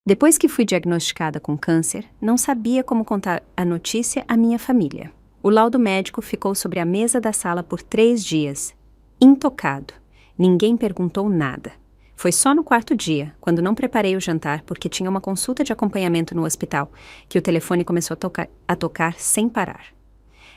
Depois que fui diagnosticada com câncer, não sabia como contar a notícia à minha família. O laudo médico ficou sobre a mesa da sala por 3 dias, intocado. Ninguém perguntou nada. Foi só no 4º dia, quando não preparei o jantar porque tinha uma consulta de acompanhamento no hospital, que o telefone começou a tocar sem parar.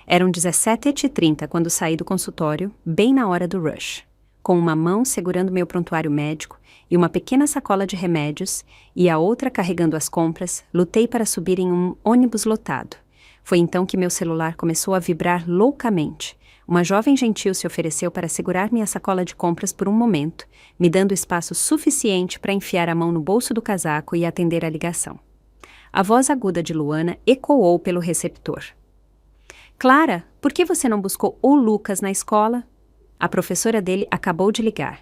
Eram 17h30 quando saí do consultório, bem na hora do rush. Com uma mão segurando meu prontuário médico e uma pequena sacola de remédios, e a outra carregando as compras, lutei para subir em um ônibus lotado. Foi então que meu celular começou a vibrar loucamente. Uma jovem gentil se ofereceu para segurar minha sacola de compras por um momento, me dando espaço suficiente para enfiar a mão no bolso do casaco e atender a ligação. A voz aguda de Luana ecoou pelo receptor. Clara, por que você não buscou o Lucas na escola? A professora dele acabou de ligar.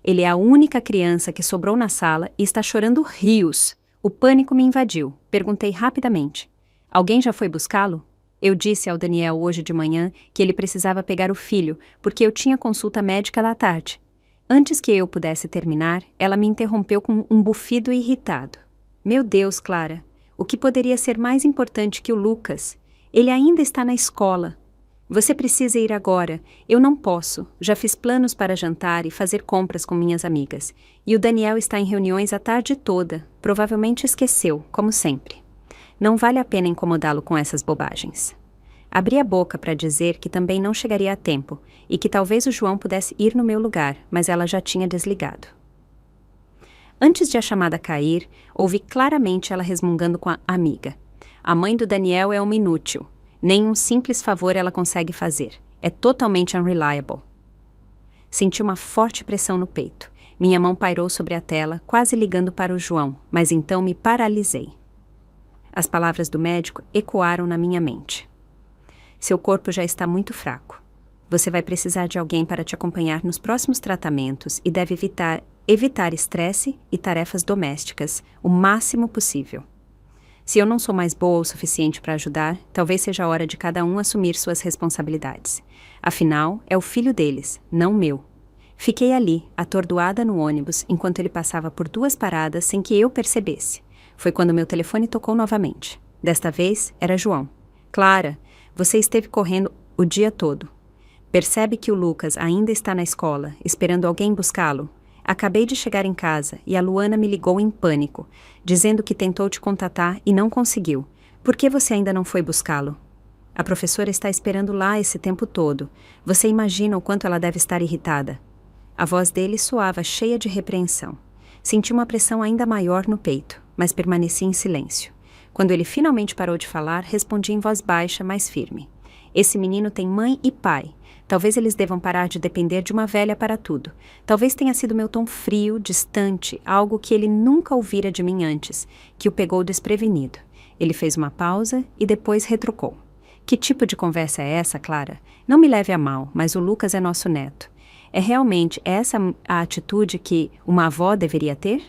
Ele é a única criança que sobrou na sala e está chorando rios. O pânico me invadiu. Perguntei rapidamente. Alguém já foi buscá-lo? Eu disse ao Daniel hoje de manhã que ele precisava pegar o filho, porque eu tinha consulta médica da tarde. Antes que eu pudesse terminar, ela me interrompeu com um bufido irritado. Meu Deus, Clara, o que poderia ser mais importante que o Lucas? Ele ainda está na escola. Você precisa ir agora. Eu não posso. Já fiz planos para jantar e fazer compras com minhas amigas. E o Daniel está em reuniões a tarde toda. Provavelmente esqueceu, como sempre. Não vale a pena incomodá-lo com essas bobagens. Abri a boca para dizer que também não chegaria a tempo e que talvez o João pudesse ir no meu lugar, mas ela já tinha desligado. Antes de a chamada cair, ouvi claramente ela resmungando com a amiga. A mãe do Daniel é uma inútil. Nem um simples favor ela consegue fazer. É totalmente unreliable. Senti uma forte pressão no peito. Minha mão pairou sobre a tela, quase ligando para o João, mas então me paralisei. As palavras do médico ecoaram na minha mente. Seu corpo já está muito fraco. Você vai precisar de alguém para te acompanhar nos próximos tratamentos e deve evitar estresse e tarefas domésticas o máximo possível. Se eu não sou mais boa o suficiente para ajudar, talvez seja a hora de cada um assumir suas responsabilidades. Afinal, é o filho deles, não meu. Fiquei ali, atordoada no ônibus, enquanto ele passava por 2 paradas sem que eu percebesse. Foi quando meu telefone tocou novamente. Desta vez, era João. Clara, você esteve correndo o dia todo. Percebe que o Lucas ainda está na escola, esperando alguém buscá-lo? Acabei de chegar em casa e a Luana me ligou em pânico, dizendo que tentou te contatar e não conseguiu. Por que você ainda não foi buscá-lo? A professora está esperando lá esse tempo todo. Você imagina o quanto ela deve estar irritada. A voz dele soava cheia de repreensão. Senti uma pressão ainda maior no peito, mas permaneci em silêncio. Quando ele finalmente parou de falar, respondi em voz baixa, mais firme. Esse menino tem mãe e pai. Talvez eles devam parar de depender de uma velha para tudo. Talvez tenha sido meu tom frio, distante, algo que ele nunca ouvira de mim antes, que o pegou desprevenido. Ele fez uma pausa e depois retrucou. Que tipo de conversa é essa, Clara? Não me leve a mal, mas o Lucas é nosso neto. É realmente essa a atitude que uma avó deveria ter?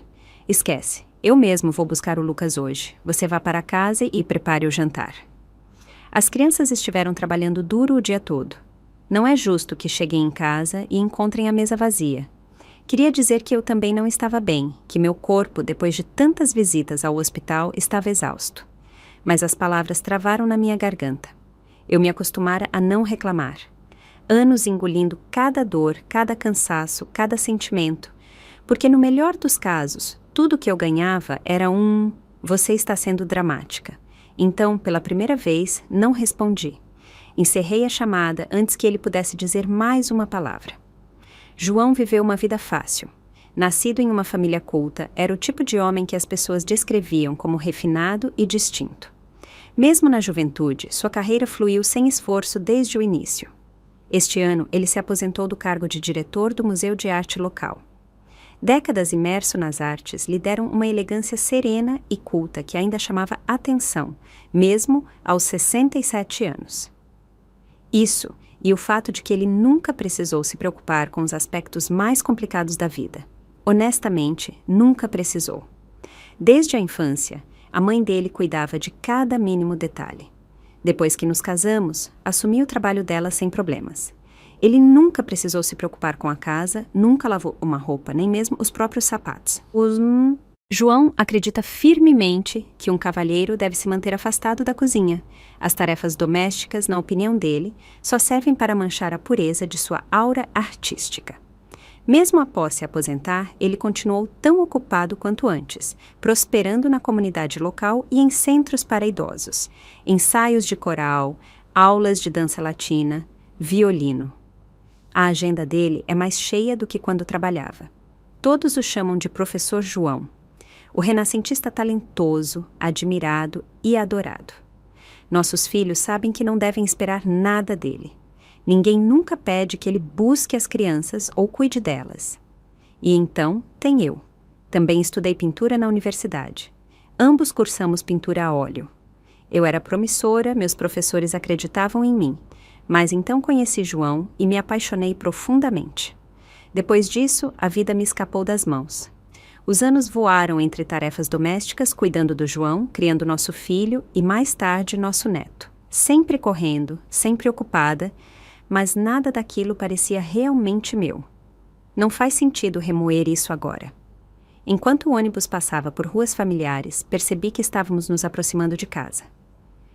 Esquece. Eu mesmo vou buscar o Lucas hoje. Você vá para casa e prepare o jantar. As crianças estiveram trabalhando duro o dia todo. Não é justo que cheguem em casa e encontrem a mesa vazia. Queria dizer que eu também não estava bem, que meu corpo, depois de tantas visitas ao hospital, estava exausto. Mas as palavras travaram na minha garganta. Eu me acostumara a não reclamar. Anos engolindo cada dor, cada cansaço, cada sentimento. Porque no melhor dos casos, tudo que eu ganhava era você está sendo dramática. Então, pela primeira vez, não respondi. Encerrei a chamada antes que ele pudesse dizer mais uma palavra. João viveu uma vida fácil. Nascido em uma família culta, era o tipo de homem que as pessoas descreviam como refinado e distinto. Mesmo na juventude, sua carreira fluiu sem esforço desde o início. Este ano, ele se aposentou do cargo de diretor do Museu de Arte local. Décadas imerso nas artes lhe deram uma elegância serena e culta que ainda chamava atenção, mesmo aos 67 anos. Isso, e o fato de que ele nunca precisou se preocupar com os aspectos mais complicados da vida. Honestamente, nunca precisou. Desde a infância, a mãe dele cuidava de cada mínimo detalhe. Depois que nos casamos, assumi o trabalho dela sem problemas. Ele nunca precisou se preocupar com a casa, nunca lavou uma roupa, nem mesmo os próprios sapatos. João acredita firmemente que um cavalheiro deve se manter afastado da cozinha. As tarefas domésticas, na opinião dele, só servem para manchar a pureza de sua aura artística. Mesmo após se aposentar, ele continuou tão ocupado quanto antes, prosperando na comunidade local e em centros para idosos, ensaios de coral, aulas de dança latina, violino. A agenda dele é mais cheia do que quando trabalhava. Todos o chamam de Professor João, o renascentista talentoso, admirado e adorado. Nossos filhos sabem que não devem esperar nada dele. Ninguém nunca pede que ele busque as crianças ou cuide delas. E então tem eu. Também estudei pintura na universidade. Ambos cursamos pintura a óleo. Eu era promissora, meus professores acreditavam em mim, mas então conheci João e me apaixonei profundamente. Depois disso, a vida me escapou das mãos. Os anos voaram entre tarefas domésticas, cuidando do João, criando nosso filho e, mais tarde, nosso neto. Sempre correndo, sempre ocupada, mas nada daquilo parecia realmente meu. Não faz sentido remoer isso agora. Enquanto o ônibus passava por ruas familiares, percebi que estávamos nos aproximando de casa.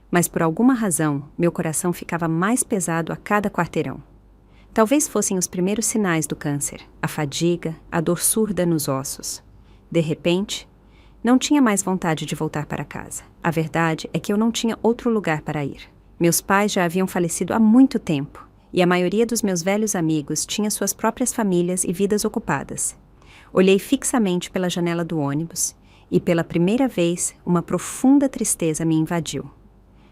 Mas por alguma razão, meu coração ficava mais pesado a cada quarteirão. Talvez fossem os primeiros sinais do câncer, a fadiga, a dor surda nos ossos. De repente, não tinha mais vontade de voltar para casa. A verdade é que eu não tinha outro lugar para ir. Meus pais já haviam falecido há muito tempo, e a maioria dos meus velhos amigos tinha suas próprias famílias e vidas ocupadas. Olhei fixamente pela janela do ônibus, e pela primeira vez, uma profunda tristeza me invadiu.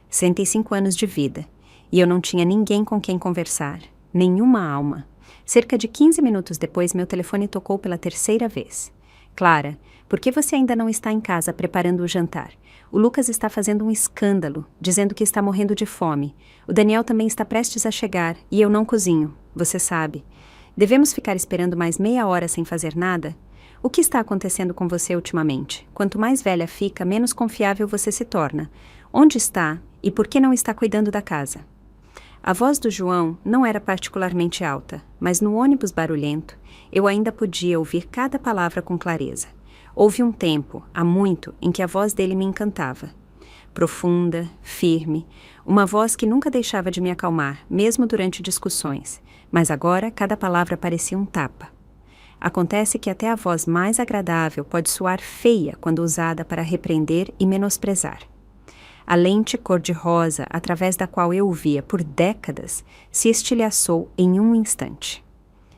105 anos de vida, e eu não tinha ninguém com quem conversar, nenhuma alma. Cerca de 15 minutos depois, meu telefone tocou pela terceira vez. Clara, por que você ainda não está em casa preparando o jantar? O Lucas está fazendo um escândalo, dizendo que está morrendo de fome. O Daniel também está prestes a chegar, e eu não cozinho, você sabe. Devemos ficar esperando mais meia hora sem fazer nada? O que está acontecendo com você ultimamente? Quanto mais velha fica, menos confiável você se torna. Onde está e por que não está cuidando da casa? A voz do João não era particularmente alta, mas no ônibus barulhento, eu ainda podia ouvir cada palavra com clareza. Houve um tempo, há muito, em que a voz dele me encantava. Profunda, firme, uma voz que nunca deixava de me acalmar, mesmo durante discussões, mas agora cada palavra parecia um tapa. Acontece que até a voz mais agradável pode soar feia quando usada para repreender e menosprezar. A lente cor-de-rosa, através da qual eu o via por décadas, se estilhaçou em um instante.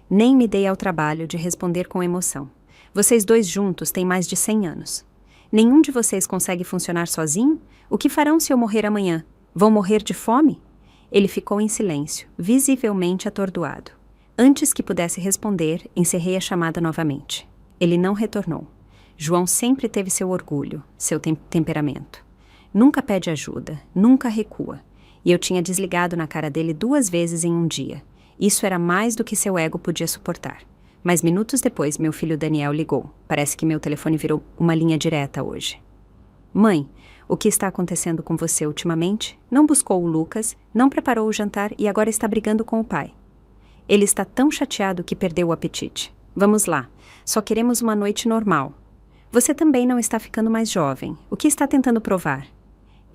Nem me dei ao trabalho de responder com emoção. Vocês dois juntos têm mais de 100 anos. Nenhum de vocês consegue funcionar sozinho? O que farão se eu morrer amanhã? Vão morrer de fome? Ele ficou em silêncio, visivelmente atordoado. Antes que pudesse responder, encerrei a chamada novamente. Ele não retornou. João sempre teve seu orgulho, seu temperamento. Nunca pede ajuda, nunca recua. E eu tinha desligado na cara dele 2 vezes em um dia. Isso era mais do que seu ego podia suportar. Mas minutos depois, meu filho Daniel ligou. Parece que meu telefone virou uma linha direta hoje. Mãe, o que está acontecendo com você ultimamente? Não buscou o Lucas, não preparou o jantar e agora está brigando com o pai. Ele está tão chateado que perdeu o apetite. Vamos lá, só queremos uma noite normal. Você também não está ficando mais jovem. O que está tentando provar?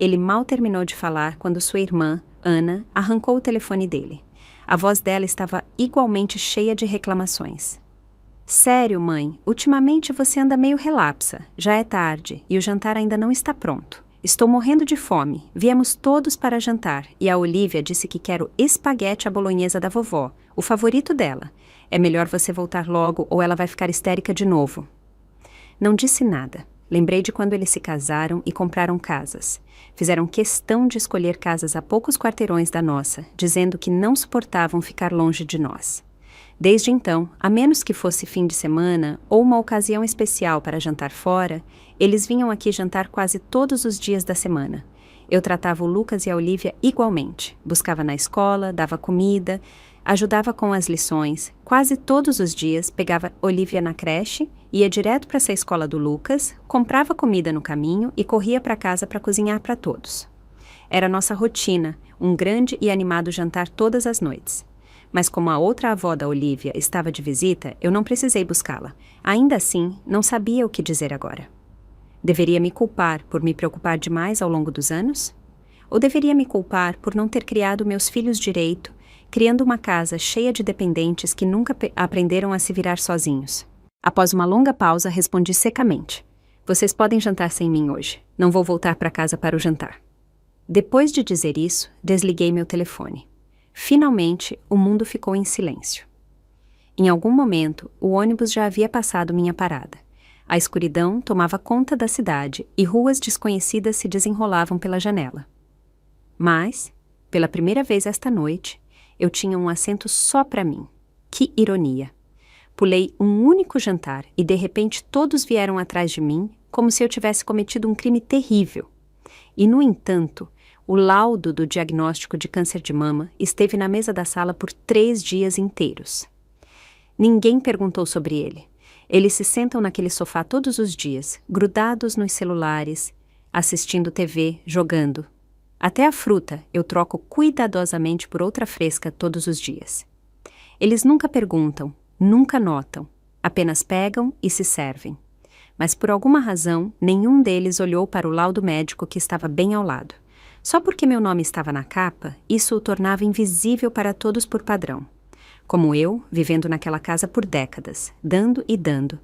Ele mal terminou de falar quando sua irmã, Ana, arrancou o telefone dele. A voz dela estava igualmente cheia de reclamações. Sério, mãe, ultimamente você anda meio relapsa. Já é tarde e o jantar ainda não está pronto. Estou morrendo de fome. Viemos todos para jantar e a Olivia disse que quer o espaguete à bolonhesa da vovó, o favorito dela. É melhor você voltar logo ou ela vai ficar histérica de novo. Não disse nada. Lembrei de quando eles se casaram e compraram casas. Fizeram questão de escolher casas a poucos quarteirões da nossa, dizendo que não suportavam ficar longe de nós. Desde então, a menos que fosse fim de semana ou uma ocasião especial para jantar fora, eles vinham aqui jantar quase todos os dias da semana. Eu tratava o Lucas e a Olivia igualmente. Buscava na escola, dava comida, ajudava com as lições. Quase todos os dias pegava Olivia na creche, ia direto para essa escola do Lucas, comprava comida no caminho e corria para casa para cozinhar para todos. Era nossa rotina, um grande e animado jantar todas as noites. Mas como a outra avó da Olivia estava de visita, eu não precisei buscá-la. Ainda assim, não sabia o que dizer agora. Deveria me culpar por me preocupar demais ao longo dos anos? Ou deveria me culpar por não ter criado meus filhos direito, criando uma casa cheia de dependentes que nunca aprenderam a se virar sozinhos? Após uma longa pausa, respondi secamente: vocês podem jantar sem mim hoje. Não vou voltar para casa para o jantar. Depois de dizer isso, desliguei meu telefone. Finalmente, o mundo ficou em silêncio. Em algum momento, o ônibus já havia passado minha parada. A escuridão tomava conta da cidade e ruas desconhecidas se desenrolavam pela janela. Mas, pela primeira vez esta noite, eu tinha um assento só para mim. Que ironia! Pulei um único jantar e, de repente, todos vieram atrás de mim, como se eu tivesse cometido um crime terrível. E, no entanto, o laudo do diagnóstico de câncer de mama esteve na mesa da sala por 3 dias inteiros. Ninguém perguntou sobre ele. Eles se sentam naquele sofá todos os dias, grudados nos celulares, assistindo TV, jogando. Até a fruta eu troco cuidadosamente por outra fresca todos os dias. Eles nunca perguntam, nunca notam, apenas pegam e se servem. Mas por alguma razão, nenhum deles olhou para o laudo médico que estava bem ao lado. Só porque meu nome estava na capa, isso o tornava invisível para todos por padrão. Como eu, vivendo naquela casa por décadas, dando e dando,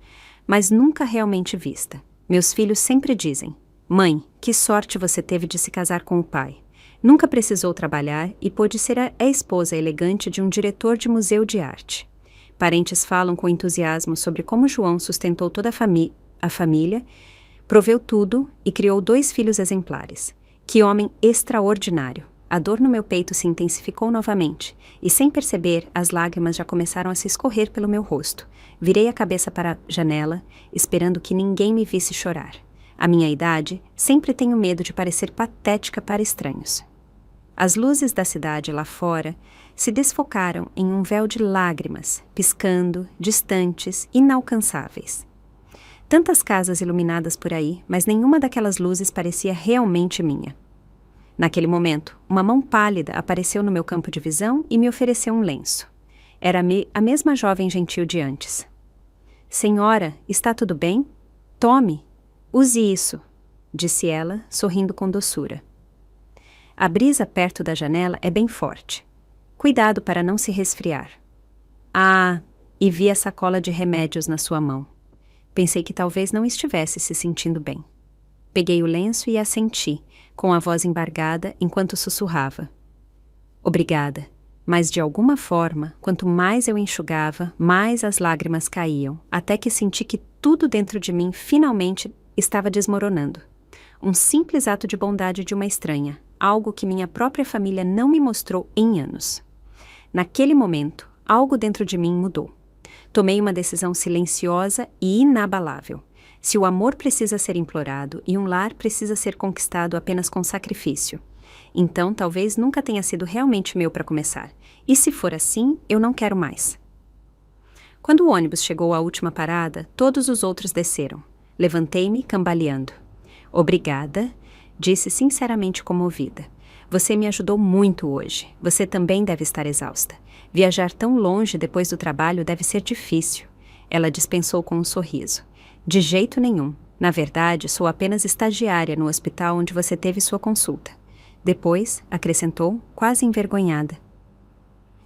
mas nunca realmente vista. Meus filhos sempre dizem: mãe, que sorte você teve de se casar com o pai. Nunca precisou trabalhar e pôde ser a esposa elegante de um diretor de museu de arte. Parentes falam com entusiasmo sobre como João sustentou toda a família, proveu tudo e criou 2 filhos exemplares. Que homem extraordinário! A dor no meu peito se intensificou novamente, e sem perceber, as lágrimas já começaram a se escorrer pelo meu rosto. Virei a cabeça para a janela, esperando que ninguém me visse chorar. À minha idade, sempre tenho medo de parecer patética para estranhos. As luzes da cidade lá fora se desfocaram em um véu de lágrimas, piscando, distantes, inalcançáveis. Tantas casas iluminadas por aí, mas nenhuma daquelas luzes parecia realmente minha. Naquele momento, uma mão pálida apareceu no meu campo de visão e me ofereceu um lenço. Era a mesma jovem gentil de antes. Senhora, está tudo bem? Tome, use isso, disse ela, sorrindo com doçura. A brisa perto da janela é bem forte. Cuidado para não se resfriar. Ah, e vi a sacola de remédios na sua mão. Pensei que talvez não estivesse se sentindo bem. Peguei o lenço e assenti, com a voz embargada, enquanto sussurrava. Obrigada, mas de alguma forma, quanto mais eu enxugava, mais as lágrimas caíam, até que senti que tudo dentro de mim finalmente estava desmoronando. Um simples ato de bondade de uma estranha, algo que minha própria família não me mostrou em anos. Naquele momento, algo dentro de mim mudou. Tomei uma decisão silenciosa e inabalável. Se o amor precisa ser implorado e um lar precisa ser conquistado apenas com sacrifício, então talvez nunca tenha sido realmente meu para começar. E se for assim, eu não quero mais. Quando o ônibus chegou à última parada, todos os outros desceram. Levantei-me, cambaleando. Obrigada, disse sinceramente comovida. Você me ajudou muito hoje. Você também deve estar exausta. Viajar tão longe depois do trabalho deve ser difícil. Ela dispensou com um sorriso. De jeito nenhum. Na verdade, sou apenas estagiária no hospital onde você teve sua consulta. Depois, acrescentou, quase envergonhada.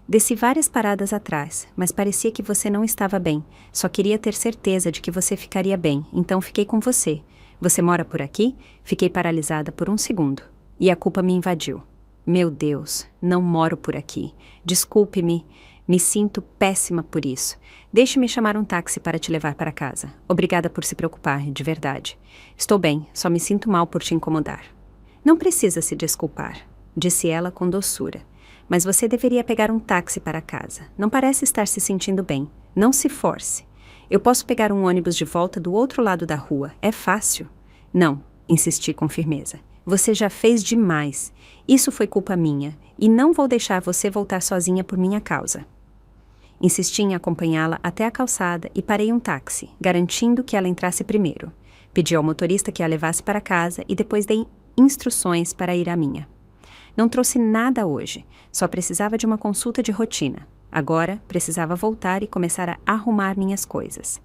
Desci várias paradas atrás, mas parecia que você não estava bem. Só queria ter certeza de que você ficaria bem, então fiquei com você. Você mora por aqui? Fiquei paralisada por um segundo. E a culpa me invadiu. Meu Deus, não moro por aqui. Desculpe-me. Me sinto péssima por isso. Deixe-me chamar um táxi para te levar para casa. Obrigada por se preocupar, de verdade. Estou bem, só me sinto mal por te incomodar. Não precisa se desculpar, disse ela com doçura. Mas você deveria pegar um táxi para casa. Não parece estar se sentindo bem. Não se force. Eu posso pegar um ônibus de volta do outro lado da rua. É fácil. Não, insisti com firmeza. Você já fez demais. Isso foi culpa minha, e não vou deixar você voltar sozinha por minha causa. Insisti em acompanhá-la até a calçada e parei um táxi, garantindo que ela entrasse primeiro. Pedi ao motorista que a levasse para casa e depois dei instruções para ir à minha. Não trouxe nada hoje, só precisava de uma consulta de rotina. Agora, precisava voltar e começar a arrumar minhas coisas.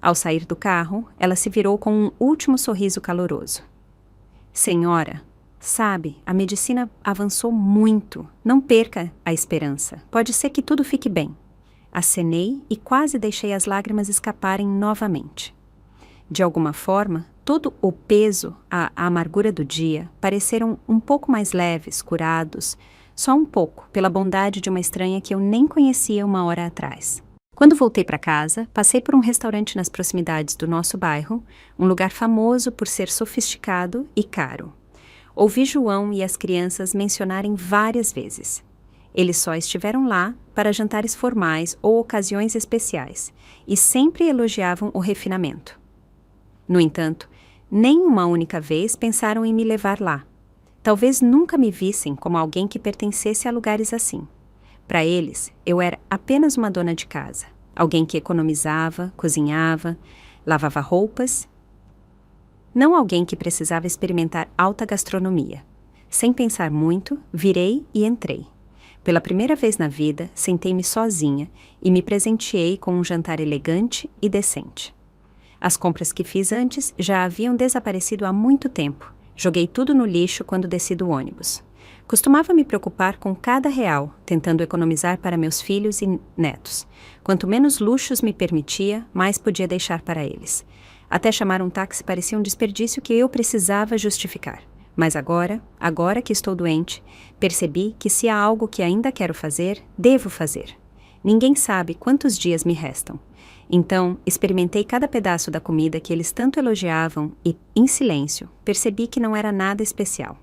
Ao sair do carro, ela se virou com um último sorriso caloroso. Senhora, sabe, a medicina avançou muito. Não perca a esperança. Pode ser que tudo fique bem. Acenei e quase deixei as lágrimas escaparem novamente. De alguma forma, todo o peso, a amargura do dia, pareceram um pouco mais leves, curados, só um pouco, pela bondade de uma estranha que eu nem conhecia uma hora atrás. Quando voltei para casa, passei por um restaurante nas proximidades do nosso bairro, um lugar famoso por ser sofisticado e caro. Ouvi João e as crianças mencionarem várias vezes. Eles só estiveram lá para jantares formais ou ocasiões especiais, e sempre elogiavam o refinamento. No entanto, nem uma única vez pensaram em me levar lá. Talvez nunca me vissem como alguém que pertencesse a lugares assim. Para eles, eu era apenas uma dona de casa, alguém que economizava, cozinhava, lavava roupas. Não alguém que precisava experimentar alta gastronomia. Sem pensar muito, virei e entrei. Pela primeira vez na vida, sentei-me sozinha e me presenteei com um jantar elegante e decente. As compras que fiz antes já haviam desaparecido há muito tempo. Joguei tudo no lixo quando desci do ônibus. Costumava me preocupar com cada real, tentando economizar para meus filhos e netos. Quanto menos luxos me permitia, mais podia deixar para eles. Até chamar um táxi parecia um desperdício que eu precisava justificar. Mas agora que estou doente, percebi que se há algo que ainda quero fazer, devo fazer. Ninguém sabe quantos dias me restam. Então, experimentei cada pedaço da comida que eles tanto elogiavam e, em silêncio, percebi que não era nada especial.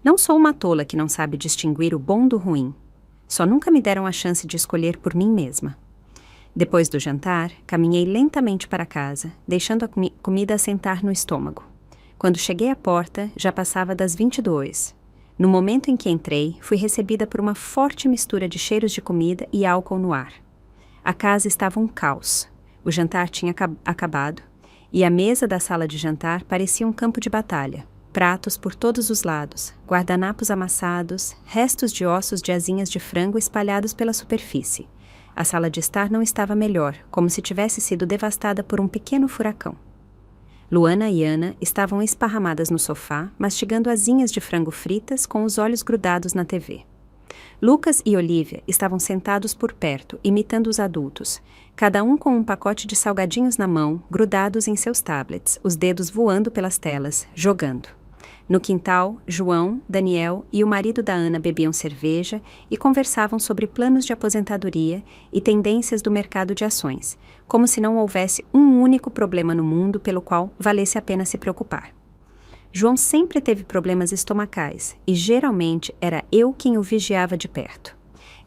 Não sou uma tola que não sabe distinguir o bom do ruim. Só nunca me deram a chance de escolher por mim mesma. Depois do jantar, caminhei lentamente para casa, deixando a comida assentar no estômago. Quando cheguei à porta, já passava das 22. No momento em que entrei, fui recebida por uma forte mistura de cheiros de comida e álcool no ar. A casa estava um caos. O jantar tinha acabado, e a mesa da sala de jantar parecia um campo de batalha. Pratos por todos os lados, guardanapos amassados, restos de ossos de asinhas de frango espalhados pela superfície. A sala de estar não estava melhor, como se tivesse sido devastada por um pequeno furacão. Luana e Ana estavam esparramadas no sofá, mastigando asinhas de frango fritas com os olhos grudados na TV. Lucas e Olivia estavam sentados por perto, imitando os adultos, cada um com um pacote de salgadinhos na mão, grudados em seus tablets, os dedos voando pelas telas, jogando. No quintal, João, Daniel e o marido da Ana bebiam cerveja e conversavam sobre planos de aposentadoria e tendências do mercado de ações, como se não houvesse um único problema no mundo pelo qual valesse a pena se preocupar. João sempre teve problemas estomacais e geralmente era eu quem o vigiava de perto,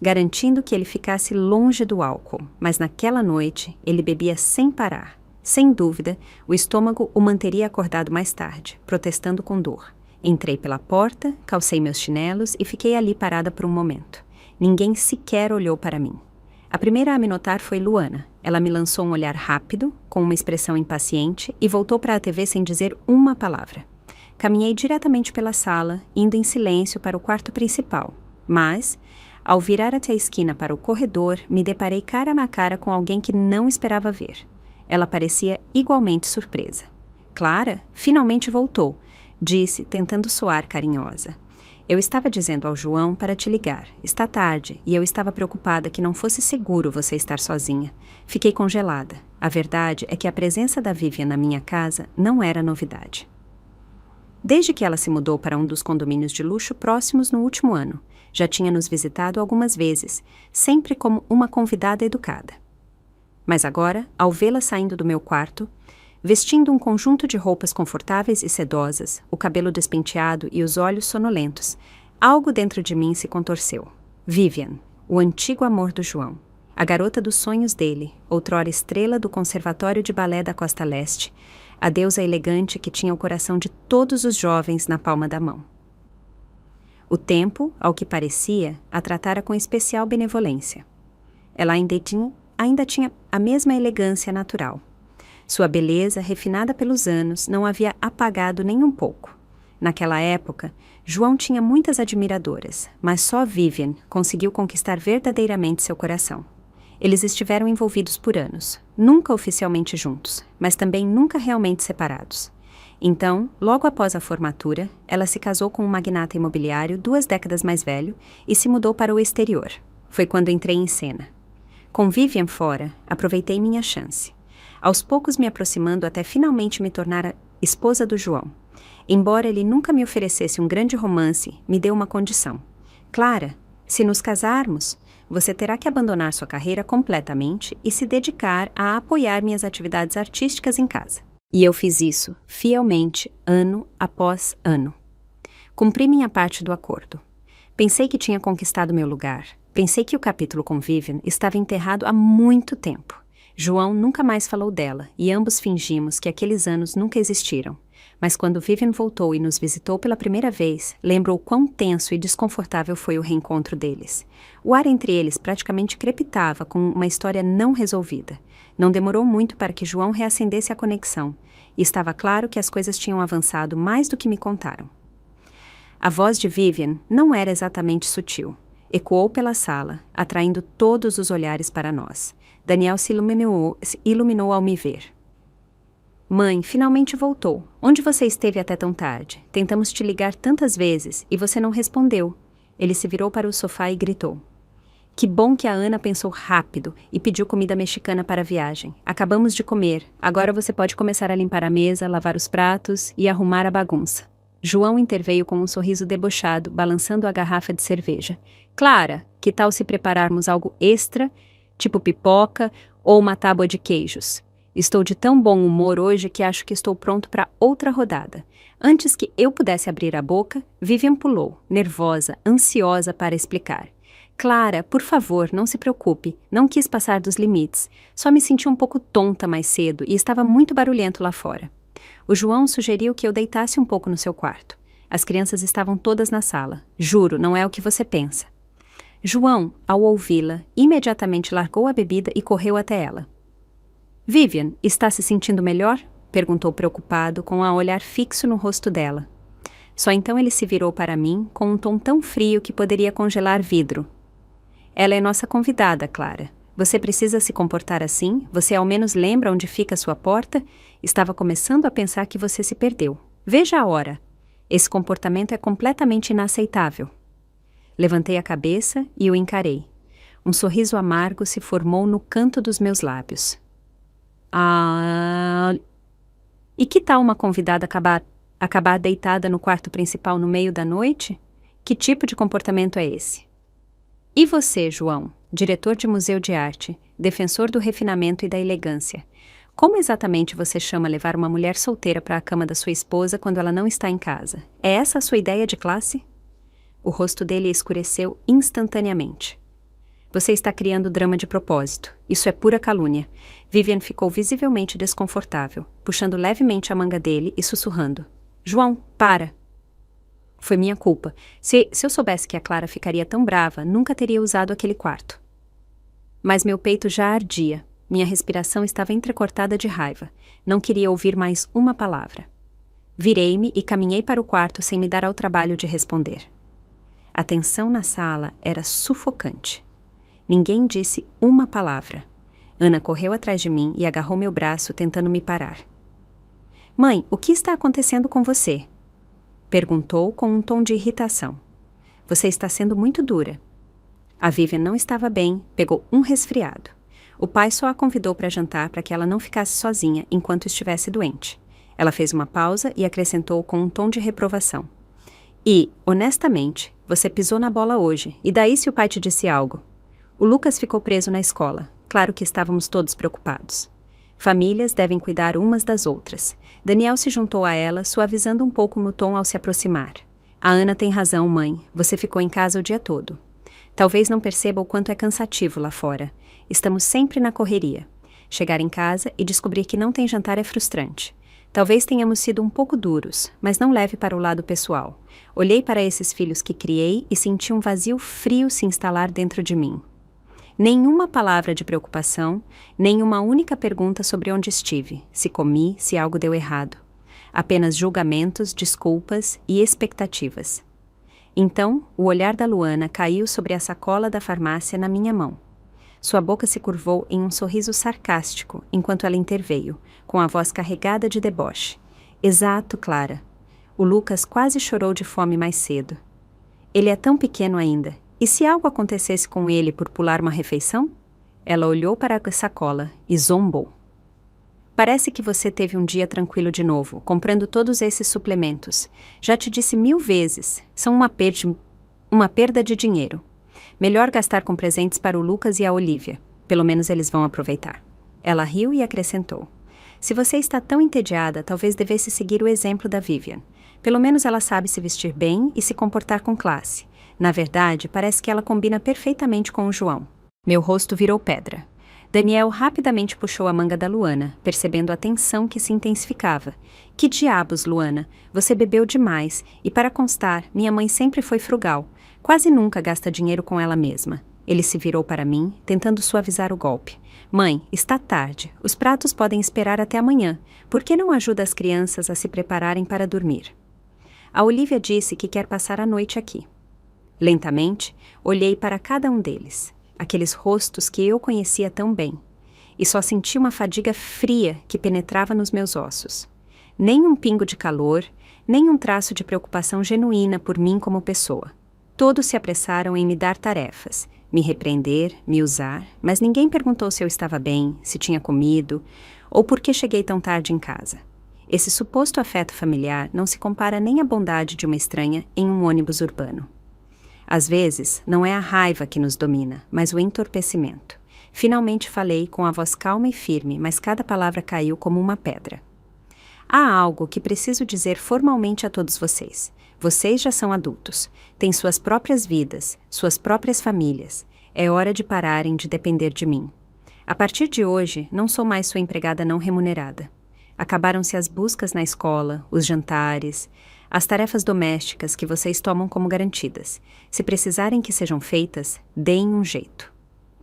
garantindo que ele ficasse longe do álcool, mas naquela noite ele bebia sem parar. Sem dúvida, o estômago o manteria acordado mais tarde, protestando com dor. Entrei pela porta, calcei meus chinelos e fiquei ali parada por um momento. Ninguém sequer olhou para mim. A primeira a me notar foi Luana. Ela me lançou um olhar rápido, com uma expressão impaciente, e voltou para a TV sem dizer uma palavra. Caminhei diretamente pela sala, indo em silêncio para o quarto principal. Mas, ao virar até a esquina para o corredor, me deparei cara a cara com alguém que não esperava ver. Ela parecia igualmente surpresa. Clara finalmente voltou, disse, tentando soar carinhosa. Eu estava dizendo ao João para te ligar. Está tarde e eu estava preocupada que não fosse seguro você estar sozinha. Fiquei congelada. A verdade é que a presença da Vivian na minha casa não era novidade. Desde que ela se mudou para um dos condomínios de luxo próximos no último ano, já tinha nos visitado algumas vezes, sempre como uma convidada educada. Mas agora, ao vê-la saindo do meu quarto, vestindo um conjunto de roupas confortáveis e sedosas, o cabelo despenteado e os olhos sonolentos, algo dentro de mim se contorceu. Vivian, o antigo amor do João, a garota dos sonhos dele, outrora estrela do Conservatório de Balé da Costa Leste, a deusa elegante que tinha o coração de todos os jovens na palma da mão. O tempo, ao que parecia, a tratara com especial benevolência. Ela ainda tinha a mesma elegância natural. Sua beleza, refinada pelos anos, não havia apagado nem um pouco. Naquela época, João tinha muitas admiradoras, mas só Vivian conseguiu conquistar verdadeiramente seu coração. Eles estiveram envolvidos por anos, nunca oficialmente juntos, mas também nunca realmente separados. Então, logo após a formatura, ela se casou com um magnata imobiliário 2 décadas mais velho e se mudou para o exterior. Foi quando entrei em cena. Com Vivian fora, aproveitei minha chance. Aos poucos me aproximando até finalmente me tornar a esposa do João. Embora ele nunca me oferecesse um grande romance, me deu uma condição. Clara, se nos casarmos, você terá que abandonar sua carreira completamente e se dedicar a apoiar minhas atividades artísticas em casa. E eu fiz isso, fielmente, ano após ano. Cumpri minha parte do acordo. Pensei que tinha conquistado meu lugar. Pensei que o capítulo com Vivian estava enterrado há muito tempo. João nunca mais falou dela e ambos fingimos que aqueles anos nunca existiram. Mas quando Vivian voltou e nos visitou pela primeira vez, lembro o quão tenso e desconfortável foi o reencontro deles. O ar entre eles praticamente crepitava com uma história não resolvida. Não demorou muito para que João reacendesse a conexão, e estava claro que as coisas tinham avançado mais do que me contaram. A voz de Vivian não era exatamente sutil. Ecoou pela sala, atraindo todos os olhares para nós. Daniel se iluminou ao me ver. Mãe, finalmente voltou. Onde você esteve até tão tarde? Tentamos te ligar tantas vezes e você não respondeu. Ele se virou para o sofá e gritou. Que bom que a Ana pensou rápido e pediu comida mexicana para a viagem. Acabamos de comer. Agora você pode começar a limpar a mesa, lavar os pratos e arrumar a bagunça. João interveio com um sorriso debochado, balançando a garrafa de cerveja. Clara, que tal se prepararmos algo extra, tipo pipoca ou uma tábua de queijos? Estou de tão bom humor hoje que acho que estou pronto para outra rodada. Antes que eu pudesse abrir a boca, Vivian pulou, nervosa, ansiosa para explicar. Clara, por favor, não se preocupe. Não quis passar dos limites. Só me senti um pouco tonta mais cedo e estava muito barulhento lá fora. O João sugeriu que eu deitasse um pouco no seu quarto. As crianças estavam todas na sala. Juro, não é o que você pensa. João, ao ouvi-la, imediatamente largou a bebida e correu até ela. Vivian, está se sentindo melhor? Perguntou preocupado, com um olhar fixo no rosto dela. Só então ele se virou para mim, com um tom tão frio que poderia congelar vidro. Ela é nossa convidada, Clara. Você precisa se comportar assim? Você ao menos lembra onde fica a sua porta? Estava começando a pensar que você se perdeu. Veja a hora. Esse comportamento é completamente inaceitável. Levantei a cabeça e o encarei. Um sorriso amargo se formou no canto dos meus lábios. E que tal uma convidada acabar deitada no quarto principal no meio da noite? Que tipo de comportamento é esse? E você, João, diretor de museu de arte, defensor do refinamento e da elegância, como exatamente você chama levar uma mulher solteira para a cama da sua esposa quando ela não está em casa? É essa a sua ideia de classe? O rosto dele escureceu instantaneamente. Você está criando drama de propósito. Isso é pura calúnia. Vivian ficou visivelmente desconfortável, puxando levemente a manga dele e sussurrando. João, para! Foi minha culpa. Se eu soubesse que a Clara ficaria tão brava, nunca teria usado aquele quarto. Mas meu peito já ardia. Minha respiração estava entrecortada de raiva. Não queria ouvir mais uma palavra. Virei-me e caminhei para o quarto sem me dar ao trabalho de responder. A tensão na sala era sufocante. Ninguém disse uma palavra. Ana correu atrás de mim e agarrou meu braço, tentando me parar. Mãe, o que está acontecendo com você? Perguntou com um tom de irritação. Você está sendo muito dura. A Vivian não estava bem, pegou um resfriado. O pai só a convidou para jantar para que ela não ficasse sozinha enquanto estivesse doente. Ela fez uma pausa e acrescentou com um tom de reprovação. E, honestamente, você pisou na bola hoje, e daí se o pai te disse algo? O Lucas ficou preso na escola. Claro que estávamos todos preocupados. Famílias devem cuidar umas das outras. Daniel se juntou a ela, suavizando um pouco no tom ao se aproximar. A Ana tem razão, mãe. Você ficou em casa o dia todo. Talvez não perceba o quanto é cansativo lá fora. Estamos sempre na correria. Chegar em casa e descobrir que não tem jantar é frustrante. Talvez tenhamos sido um pouco duros, mas não leve para o lado pessoal. Olhei para esses filhos que criei e senti um vazio frio se instalar dentro de mim. Nenhuma palavra de preocupação, nem uma única pergunta sobre onde estive, se comi, se algo deu errado. Apenas julgamentos, desculpas e expectativas. Então, o olhar da Luana caiu sobre a sacola da farmácia na minha mão. Sua boca se curvou em um sorriso sarcástico enquanto ela interveio, com a voz carregada de deboche. Exato, Clara. O Lucas quase chorou de fome mais cedo. Ele é tão pequeno ainda. E se algo acontecesse com ele por pular uma refeição? Ela olhou para a sacola e zombou. Parece que você teve um dia tranquilo de novo, comprando todos esses suplementos. Já te disse 1000 vezes, são uma perda de dinheiro. Melhor gastar com presentes para o Lucas e a Olivia. Pelo menos eles vão aproveitar. Ela riu e acrescentou. Se você está tão entediada, talvez devesse seguir o exemplo da Vivian. Pelo menos ela sabe se vestir bem e se comportar com classe. Na verdade, parece que ela combina perfeitamente com o João. Meu rosto virou pedra. Daniel rapidamente puxou a manga da Luana, percebendo a tensão que se intensificava. Que diabos, Luana? Você bebeu demais, e para constar, minha mãe sempre foi frugal. Quase nunca gasta dinheiro com ela mesma. Ele se virou para mim, tentando suavizar o golpe. Mãe, está tarde. Os pratos podem esperar até amanhã. Por que não ajuda as crianças a se prepararem para dormir? A Olivia disse que quer passar a noite aqui. Lentamente, olhei para cada um deles. Aqueles rostos que eu conhecia tão bem, e só senti uma fadiga fria que penetrava nos meus ossos. Nem um pingo de calor, nem um traço de preocupação genuína por mim como pessoa. Todos se apressaram em me dar tarefas, me repreender, me usar, mas ninguém perguntou se eu estava bem, se tinha comido, ou por que cheguei tão tarde em casa. Esse suposto afeto familiar não se compara nem à bondade de uma estranha em um ônibus urbano. Às vezes, não é a raiva que nos domina, mas o entorpecimento. Finalmente falei com a voz calma e firme, mas cada palavra caiu como uma pedra. Há algo que preciso dizer formalmente a todos vocês. Vocês já são adultos, têm suas próprias vidas, suas próprias famílias. É hora de pararem de depender de mim. A partir de hoje, não sou mais sua empregada não remunerada. Acabaram-se as buscas na escola, os jantares, as tarefas domésticas que vocês tomam como garantidas. Se precisarem que sejam feitas, deem um jeito.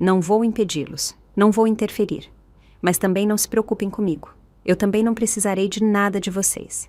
Não vou impedi-los, não vou interferir. Mas também não se preocupem comigo. Eu também não precisarei de nada de vocês.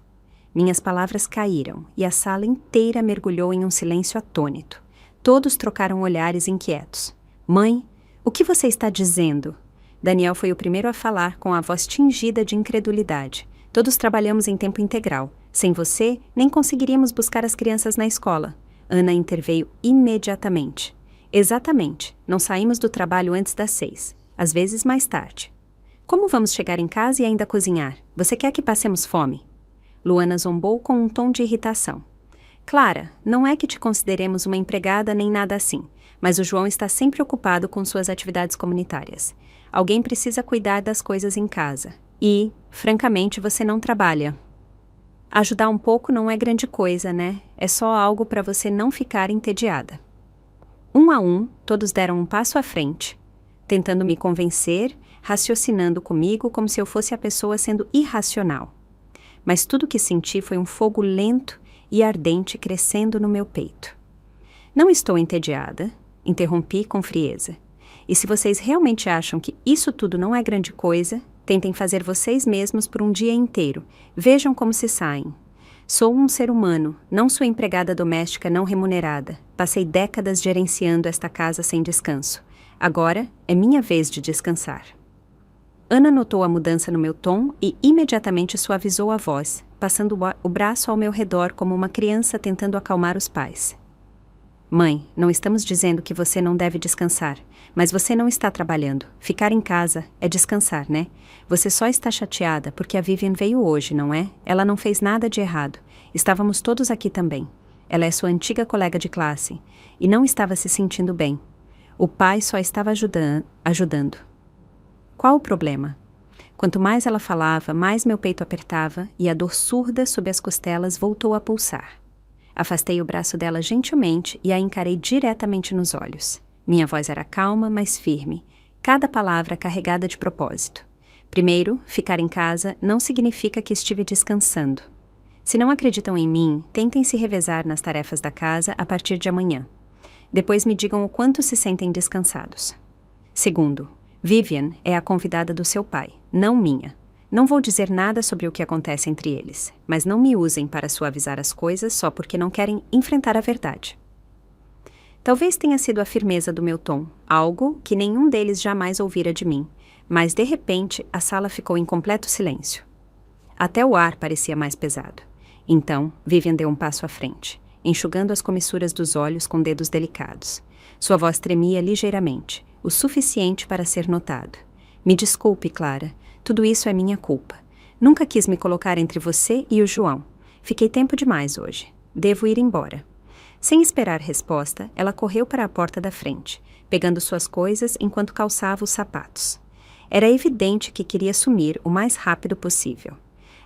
Minhas palavras caíram e a sala inteira mergulhou em um silêncio atônito. Todos trocaram olhares inquietos. Mãe, o que você está dizendo? Daniel foi o primeiro a falar com a voz tingida de incredulidade. Todos trabalhamos em tempo integral. Sem você, nem conseguiríamos buscar as crianças na escola. Ana interveio imediatamente. Exatamente. Não saímos do trabalho antes das 6. Às vezes mais tarde. Como vamos chegar em casa e ainda cozinhar? Você quer que passemos fome? Luana zombou com um tom de irritação. Clara, não é que te consideremos uma empregada nem nada assim, mas o João está sempre ocupado com suas atividades comunitárias. Alguém precisa cuidar das coisas em casa. E, francamente, você não trabalha. Ajudar um pouco não é grande coisa, né? É só algo para você não ficar entediada. Um a um, todos deram um passo à frente, tentando me convencer, raciocinando comigo como se eu fosse a pessoa sendo irracional. Mas tudo o que senti foi um fogo lento e ardente crescendo no meu peito. Não estou entediada, interrompi com frieza. E se vocês realmente acham que isso tudo não é grande coisa, tentem fazer vocês mesmos por um dia inteiro. Vejam como se saem. Sou um ser humano, não sua empregada doméstica não remunerada. Passei décadas gerenciando esta casa sem descanso. Agora é minha vez de descansar. Ana notou a mudança no meu tom e imediatamente suavizou a voz, passando o braço ao meu redor como uma criança tentando acalmar os pais. Mãe, não estamos dizendo que você não deve descansar, mas você não está trabalhando. Ficar em casa é descansar, né? Você só está chateada porque a Vivian veio hoje, não é? Ela não fez nada de errado. Estávamos todos aqui também. Ela é sua antiga colega de classe e não estava se sentindo bem. O pai só estava ajudando. Qual o problema? Quanto mais ela falava, mais meu peito apertava e a dor surda sob as costelas voltou a pulsar. Afastei o braço dela gentilmente e a encarei diretamente nos olhos. Minha voz era calma, mas firme, cada palavra carregada de propósito. Primeiro, ficar em casa não significa que estive descansando. Se não acreditam em mim, tentem se revezar nas tarefas da casa a partir de amanhã. Depois me digam o quanto se sentem descansados. Segundo, Vivian é a convidada do seu pai, não minha. Não vou dizer nada sobre o que acontece entre eles, mas não me usem para suavizar as coisas só porque não querem enfrentar a verdade. Talvez tenha sido a firmeza do meu tom, algo que nenhum deles jamais ouvira de mim, mas de repente a sala ficou em completo silêncio. Até o ar parecia mais pesado. Então, Vivian deu um passo à frente, enxugando as comissuras dos olhos com dedos delicados. Sua voz tremia ligeiramente, o suficiente para ser notado. Me desculpe, Clara. Tudo isso é minha culpa. Nunca quis me colocar entre você e o João. Fiquei tempo demais hoje. Devo ir embora. Sem esperar resposta, ela correu para a porta da frente, pegando suas coisas enquanto calçava os sapatos. Era evidente que queria sumir o mais rápido possível.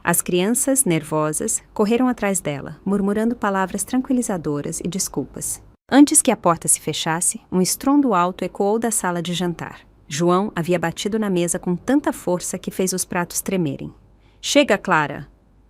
As crianças, nervosas, correram atrás dela, murmurando palavras tranquilizadoras e desculpas. Antes que a porta se fechasse, um estrondo alto ecoou da sala de jantar. João havia batido na mesa com tanta força que fez os pratos tremerem. "Chega, Clara!"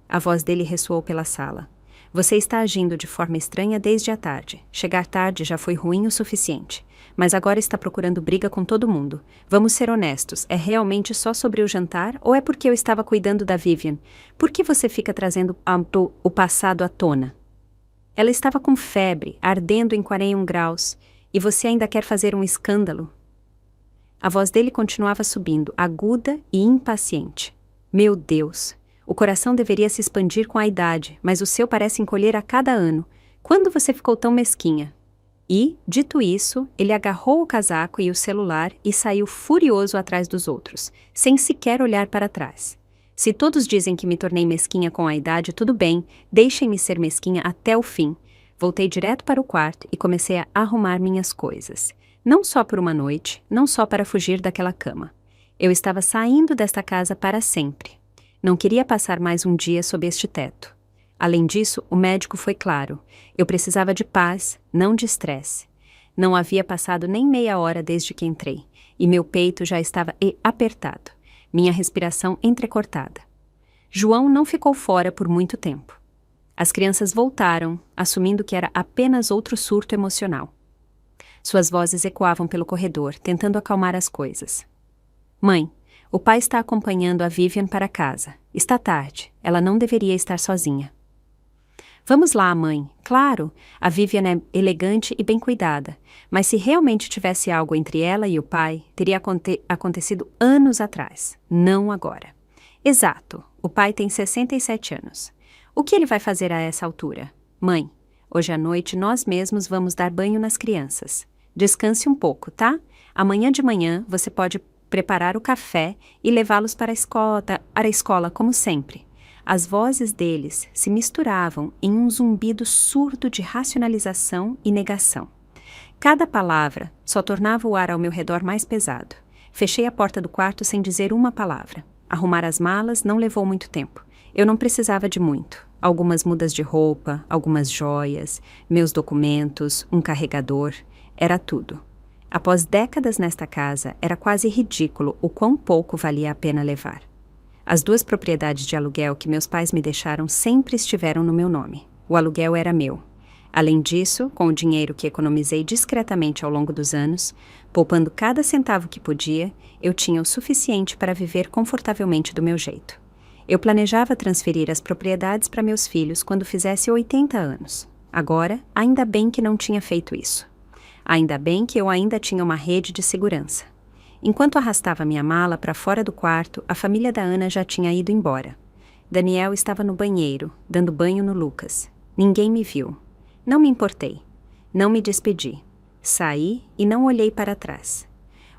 A voz dele ressoou pela sala. "Você está agindo de forma estranha desde a tarde. Chegar tarde já foi ruim o suficiente. Mas agora está procurando briga com todo mundo. Vamos ser honestos, é realmente só sobre o jantar ou é porque eu estava cuidando da Vivian? Por que você fica trazendo o passado à tona? Ela estava com febre, ardendo em 41 graus, e você ainda quer fazer um escândalo?" A voz dele continuava subindo, aguda e impaciente. Meu Deus! O coração deveria se expandir com a idade, mas o seu parece encolher a cada ano. Quando você ficou tão mesquinha? E, dito isso, ele agarrou o casaco e o celular e saiu furioso atrás dos outros, sem sequer olhar para trás. Se todos dizem que me tornei mesquinha com a idade, tudo bem, deixem-me ser mesquinha até o fim. Voltei direto para o quarto e comecei a arrumar minhas coisas. Não só por uma noite, não só para fugir daquela cama. Eu estava saindo desta casa para sempre. Não queria passar mais um dia sob este teto. Além disso, o médico foi claro. Eu precisava de paz, não de estresse. Não havia passado nem meia hora desde que entrei, e meu peito já estava apertado, minha respiração entrecortada. João não ficou fora por muito tempo. As crianças voltaram, assumindo que era apenas outro surto emocional. Suas vozes ecoavam pelo corredor, tentando acalmar as coisas. "Mãe, o pai está acompanhando a Vivian para casa. Está tarde, ela não deveria estar sozinha." "Vamos lá, mãe. Claro, a Vivian é elegante e bem cuidada, mas se realmente tivesse algo entre ela e o pai, teria acontecido anos atrás, não agora." "Exato, o pai tem 67 anos. O que ele vai fazer a essa altura? Mãe, hoje à noite nós mesmos vamos dar banho nas crianças. Descanse um pouco, tá? Amanhã de manhã você pode preparar o café e levá-los para a escola como sempre." As vozes deles se misturavam em um zumbido surdo de racionalização e negação. Cada palavra só tornava o ar ao meu redor mais pesado. Fechei a porta do quarto sem dizer uma palavra. Arrumar as malas não levou muito tempo. Eu não precisava de muito. Algumas mudas de roupa, algumas joias, meus documentos, um carregador. Era tudo. Após décadas nesta casa, era quase ridículo o quão pouco valia a pena levar. As 2 propriedades de aluguel que meus pais me deixaram sempre estiveram no meu nome. O aluguel era meu. Além disso, com o dinheiro que economizei discretamente ao longo dos anos, poupando cada centavo que podia, eu tinha o suficiente para viver confortavelmente do meu jeito. Eu planejava transferir as propriedades para meus filhos quando fizesse 80 anos. Agora, ainda bem que não tinha feito isso. Ainda bem que eu ainda tinha uma rede de segurança. Enquanto arrastava minha mala para fora do quarto, a família da Ana já tinha ido embora. Daniel estava no banheiro, dando banho no Lucas. Ninguém me viu. Não me importei. Não me despedi. Saí e não olhei para trás.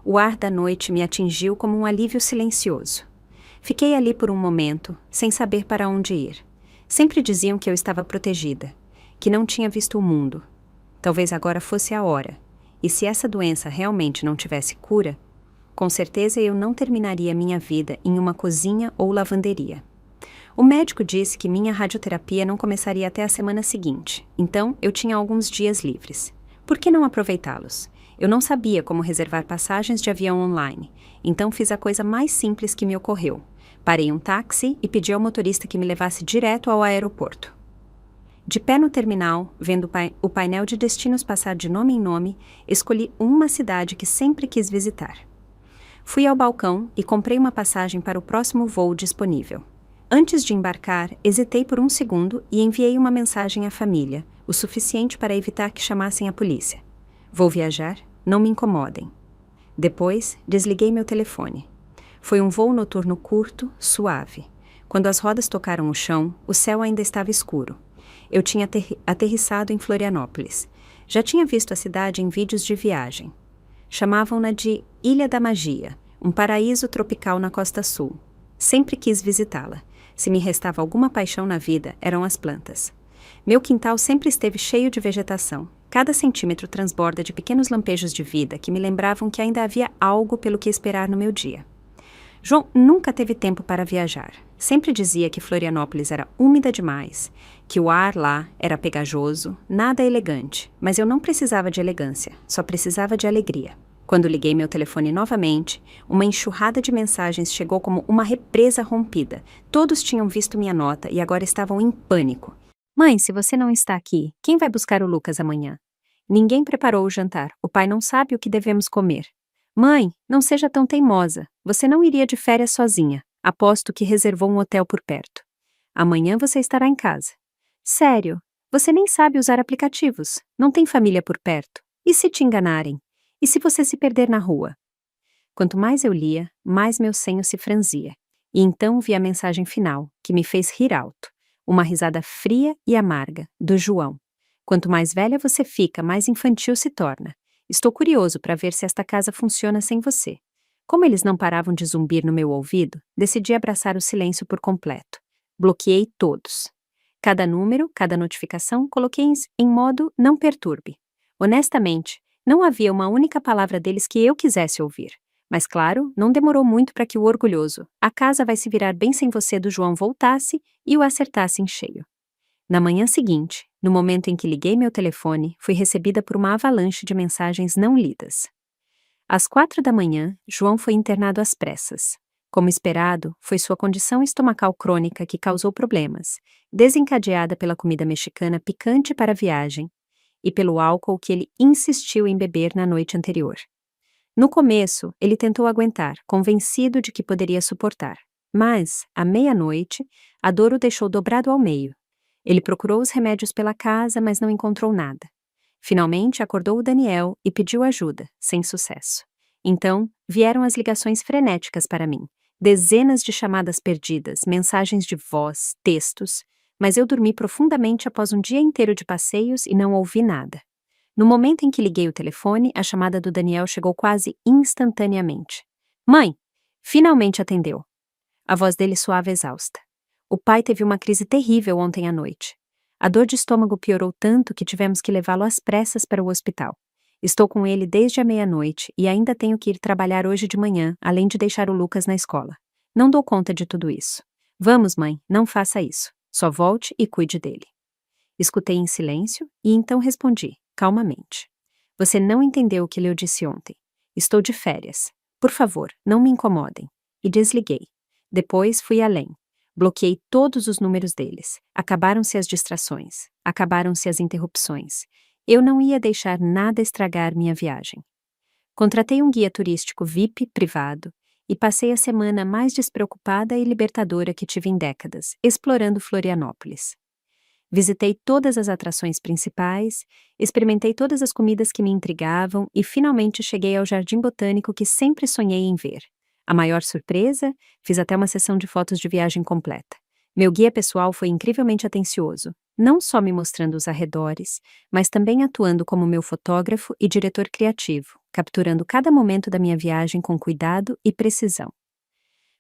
O ar da noite me atingiu como um alívio silencioso. Fiquei ali por um momento, sem saber para onde ir. Sempre diziam que eu estava protegida, que não tinha visto o mundo. Talvez agora fosse a hora. E se essa doença realmente não tivesse cura, com certeza eu não terminaria minha vida em uma cozinha ou lavanderia. O médico disse que minha radioterapia não começaria até a semana seguinte, então eu tinha alguns dias livres. Por que não aproveitá-los? Eu não sabia como reservar passagens de avião online, então fiz a coisa mais simples que me ocorreu. Parei um táxi e pedi ao motorista que me levasse direto ao aeroporto. De pé no terminal, vendo o painel de destinos passar de nome em nome, escolhi uma cidade que sempre quis visitar. Fui ao balcão e comprei uma passagem para o próximo voo disponível. Antes de embarcar, hesitei por um segundo e enviei uma mensagem à família, o suficiente para evitar que chamassem a polícia. Vou viajar? Não me incomodem. Depois, desliguei meu telefone. Foi um voo noturno curto, suave. Quando as rodas tocaram o chão, o céu ainda estava escuro. Eu tinha aterrissado em Florianópolis. Já tinha visto a cidade em vídeos de viagem. Chamavam-na de Ilha da Magia, um paraíso tropical na costa sul. Sempre quis visitá-la. Se me restava alguma paixão na vida, eram as plantas. Meu quintal sempre esteve cheio de vegetação. Cada centímetro transborda de pequenos lampejos de vida que me lembravam que ainda havia algo pelo que esperar no meu dia. João nunca teve tempo para viajar. Sempre dizia que Florianópolis era úmida demais, que o ar lá era pegajoso, nada elegante, mas eu não precisava de elegância, só precisava de alegria. Quando liguei meu telefone novamente, uma enxurrada de mensagens chegou como uma represa rompida. Todos tinham visto minha nota e agora estavam em pânico. Mãe, se você não está aqui, quem vai buscar o Lucas amanhã? Ninguém preparou o jantar. O pai não sabe o que devemos comer. Mãe, não seja tão teimosa. Você não iria de férias sozinha. Aposto que reservou um hotel por perto. Amanhã você estará em casa. Sério, você nem sabe usar aplicativos. Não tem família por perto. E se te enganarem? E se você se perder na rua? Quanto mais eu lia, mais meu senho se franzia. E então vi a mensagem final, que me fez rir alto. Uma risada fria e amarga, do João. Quanto mais velha você fica, mais infantil se torna. Estou curioso para ver se esta casa funciona sem você. Como eles não paravam de zumbir no meu ouvido, decidi abraçar o silêncio por completo. Bloqueei todos. Cada número, cada notificação, coloquei em modo não perturbe. Honestamente, não havia uma única palavra deles que eu quisesse ouvir. Mas claro, não demorou muito para que o orgulhoso "a casa vai se virar bem sem você" do João voltasse e o acertasse em cheio. Na manhã seguinte, no momento em que liguei meu telefone, fui recebida por uma avalanche de mensagens não lidas. Às 4 da manhã, João foi internado às pressas. Como esperado, foi sua condição estomacal crônica que causou problemas, desencadeada pela comida mexicana picante para a viagem e pelo álcool que ele insistiu em beber na noite anterior. No começo, ele tentou aguentar, convencido de que poderia suportar. Mas, à meia-noite, a dor o deixou dobrado ao meio. Ele procurou os remédios pela casa, mas não encontrou nada. Finalmente, acordou o Daniel e pediu ajuda, sem sucesso. Então, vieram as ligações frenéticas para mim. Dezenas de chamadas perdidas, mensagens de voz, textos, mas eu dormi profundamente após um dia inteiro de passeios e não ouvi nada. No momento em que liguei o telefone, a chamada do Daniel chegou quase instantaneamente. Mãe! Finalmente atendeu. A voz dele soava exausta. O pai teve uma crise terrível ontem à noite. A dor de estômago piorou tanto que tivemos que levá-lo às pressas para o hospital. Estou com ele desde a meia-noite e ainda tenho que ir trabalhar hoje de manhã, além de deixar o Lucas na escola. Não dou conta de tudo isso. Vamos, mãe, não faça isso. Só volte e cuide dele. Escutei em silêncio e então respondi, calmamente. Você não entendeu o que eu disse ontem. Estou de férias. Por favor, não me incomodem. E desliguei. Depois fui além. Bloqueei todos os números deles. Acabaram-se as distrações. Acabaram-se as interrupções. Eu não ia deixar nada estragar minha viagem. Contratei um guia turístico VIP privado e passei a semana mais despreocupada e libertadora que tive em décadas, explorando Florianópolis. Visitei todas as atrações principais, experimentei todas as comidas que me intrigavam e finalmente cheguei ao jardim botânico que sempre sonhei em ver. A maior surpresa, fiz até uma sessão de fotos de viagem completa. Meu guia pessoal foi incrivelmente atencioso, não só me mostrando os arredores, mas também atuando como meu fotógrafo e diretor criativo, capturando cada momento da minha viagem com cuidado e precisão.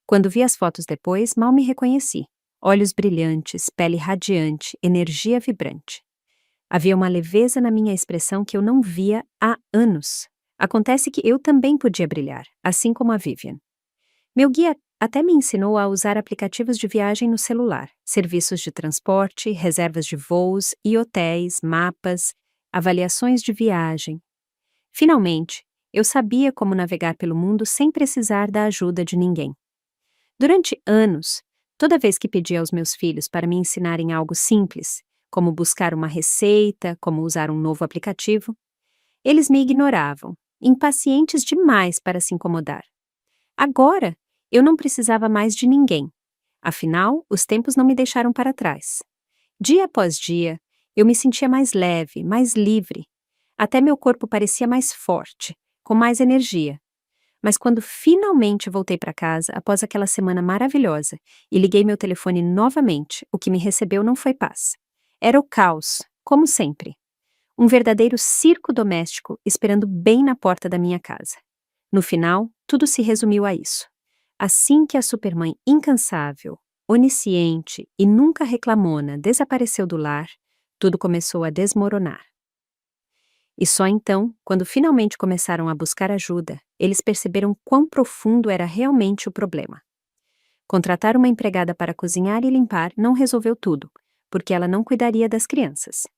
Quando vi as fotos depois, mal me reconheci. Olhos brilhantes, pele radiante, energia vibrante. Havia uma leveza na minha expressão que eu não via há anos. Acontece que eu também podia brilhar, assim como a Vivian. Meu guia até me ensinou a usar aplicativos de viagem no celular, serviços de transporte, reservas de voos e hotéis, mapas, avaliações de viagem. Finalmente, eu sabia como navegar pelo mundo sem precisar da ajuda de ninguém. Durante anos, toda vez que pedi aos meus filhos para me ensinarem algo simples, como buscar uma receita, como usar um novo aplicativo, eles me ignoravam, impacientes demais para se incomodar. Agora, eu não precisava mais de ninguém. Afinal, os tempos não me deixaram para trás. Dia após dia, eu me sentia mais leve, mais livre. Até meu corpo parecia mais forte, com mais energia. Mas quando finalmente voltei para casa, após aquela semana maravilhosa, e liguei meu telefone novamente, o que me recebeu não foi paz. Era o caos, como sempre. Um verdadeiro circo doméstico esperando bem na porta da minha casa. No final, tudo se resumiu a isso. Assim que a supermãe incansável, onisciente e nunca reclamona desapareceu do lar, tudo começou a desmoronar. E só então, quando finalmente começaram a buscar ajuda, eles perceberam quão profundo era realmente o problema. Contratar uma empregada para cozinhar e limpar não resolveu tudo, porque ela não cuidaria das crianças.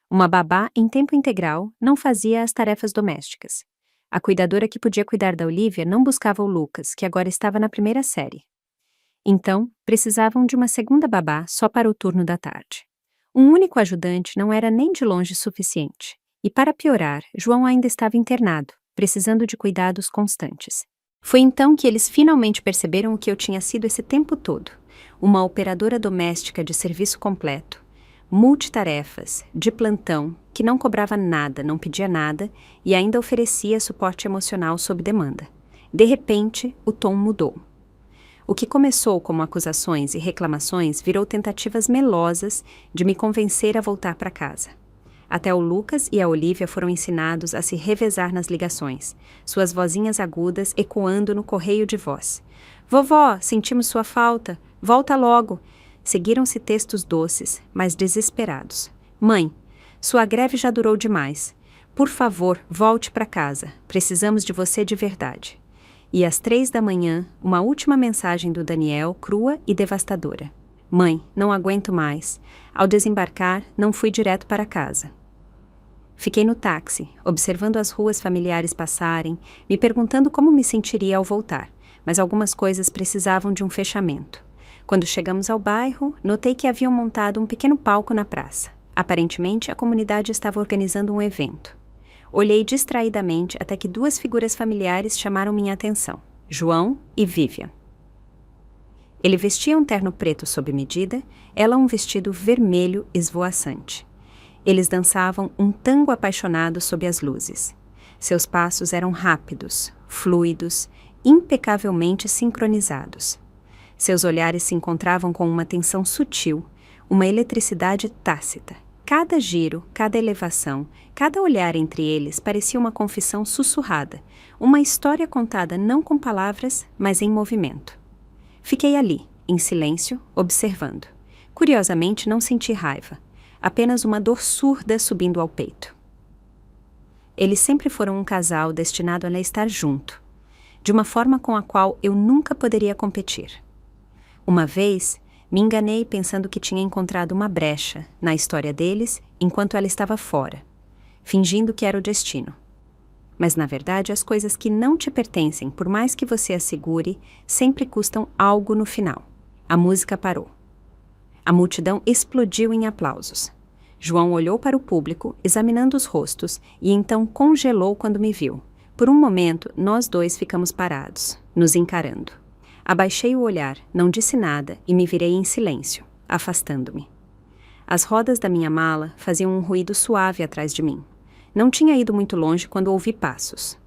Uma babá em tempo integral não fazia as tarefas domésticas. A cuidadora que podia cuidar da Olivia não buscava o Lucas, que agora estava na primeira série. Então, precisavam de uma segunda babá só para o turno da tarde. Um único ajudante não era nem de longe suficiente. E para piorar, João ainda estava internado, precisando de cuidados constantes. Foi então que eles finalmente perceberam o que eu tinha sido esse tempo todo. Uma operadora doméstica de serviço completo, multitarefas, de plantão, que não cobrava nada, não pedia nada e ainda oferecia suporte emocional sob demanda. De repente, o tom mudou. O que começou como acusações e reclamações virou tentativas melosas de me convencer a voltar para casa. Até o Lucas e a Olivia foram ensinados a se revezar nas ligações, suas vozinhas agudas ecoando no correio de voz. Vovó, sentimos sua falta. Volta logo. Seguiram-se textos doces, mas desesperados. Mãe, sua greve já durou demais. Por favor, volte para casa. Precisamos de você de verdade. E às 3 da manhã, uma última mensagem do Daniel, crua e devastadora. Mãe, não aguento mais. Ao desembarcar, não fui direto para casa. Fiquei no táxi, observando as ruas familiares passarem, me perguntando como me sentiria ao voltar, mas algumas coisas precisavam de um fechamento. Quando chegamos ao bairro, notei que haviam montado um pequeno palco na praça. Aparentemente, a comunidade estava organizando um evento. Olhei distraidamente até que 2 figuras familiares chamaram minha atenção, João e Vivian. Ele vestia um terno preto sob medida, ela um vestido vermelho esvoaçante. Eles dançavam um tango apaixonado sob as luzes. Seus passos eram rápidos, fluidos, impecavelmente sincronizados. Seus olhares se encontravam com uma tensão sutil, uma eletricidade tácita. Cada giro, cada elevação, cada olhar entre eles parecia uma confissão sussurrada, uma história contada não com palavras, mas em movimento. Fiquei ali, em silêncio, observando. Curiosamente, não senti raiva. Apenas uma dor surda subindo ao peito. Eles sempre foram um casal destinado a estar junto, de uma forma com a qual eu nunca poderia competir. Uma vez, me enganei pensando que tinha encontrado uma brecha na história deles enquanto ela estava fora, fingindo que era o destino. Mas, na verdade, as coisas que não te pertencem, por mais que você as segure, sempre custam algo no final. A música parou. A multidão explodiu em aplausos. João olhou para o público, examinando os rostos, e então congelou quando me viu. Por um momento, nós dois ficamos parados, nos encarando. Abaixei o olhar, não disse nada e me virei em silêncio, afastando-me. As rodas da minha mala faziam um ruído suave atrás de mim. Não tinha ido muito longe quando ouvi passos.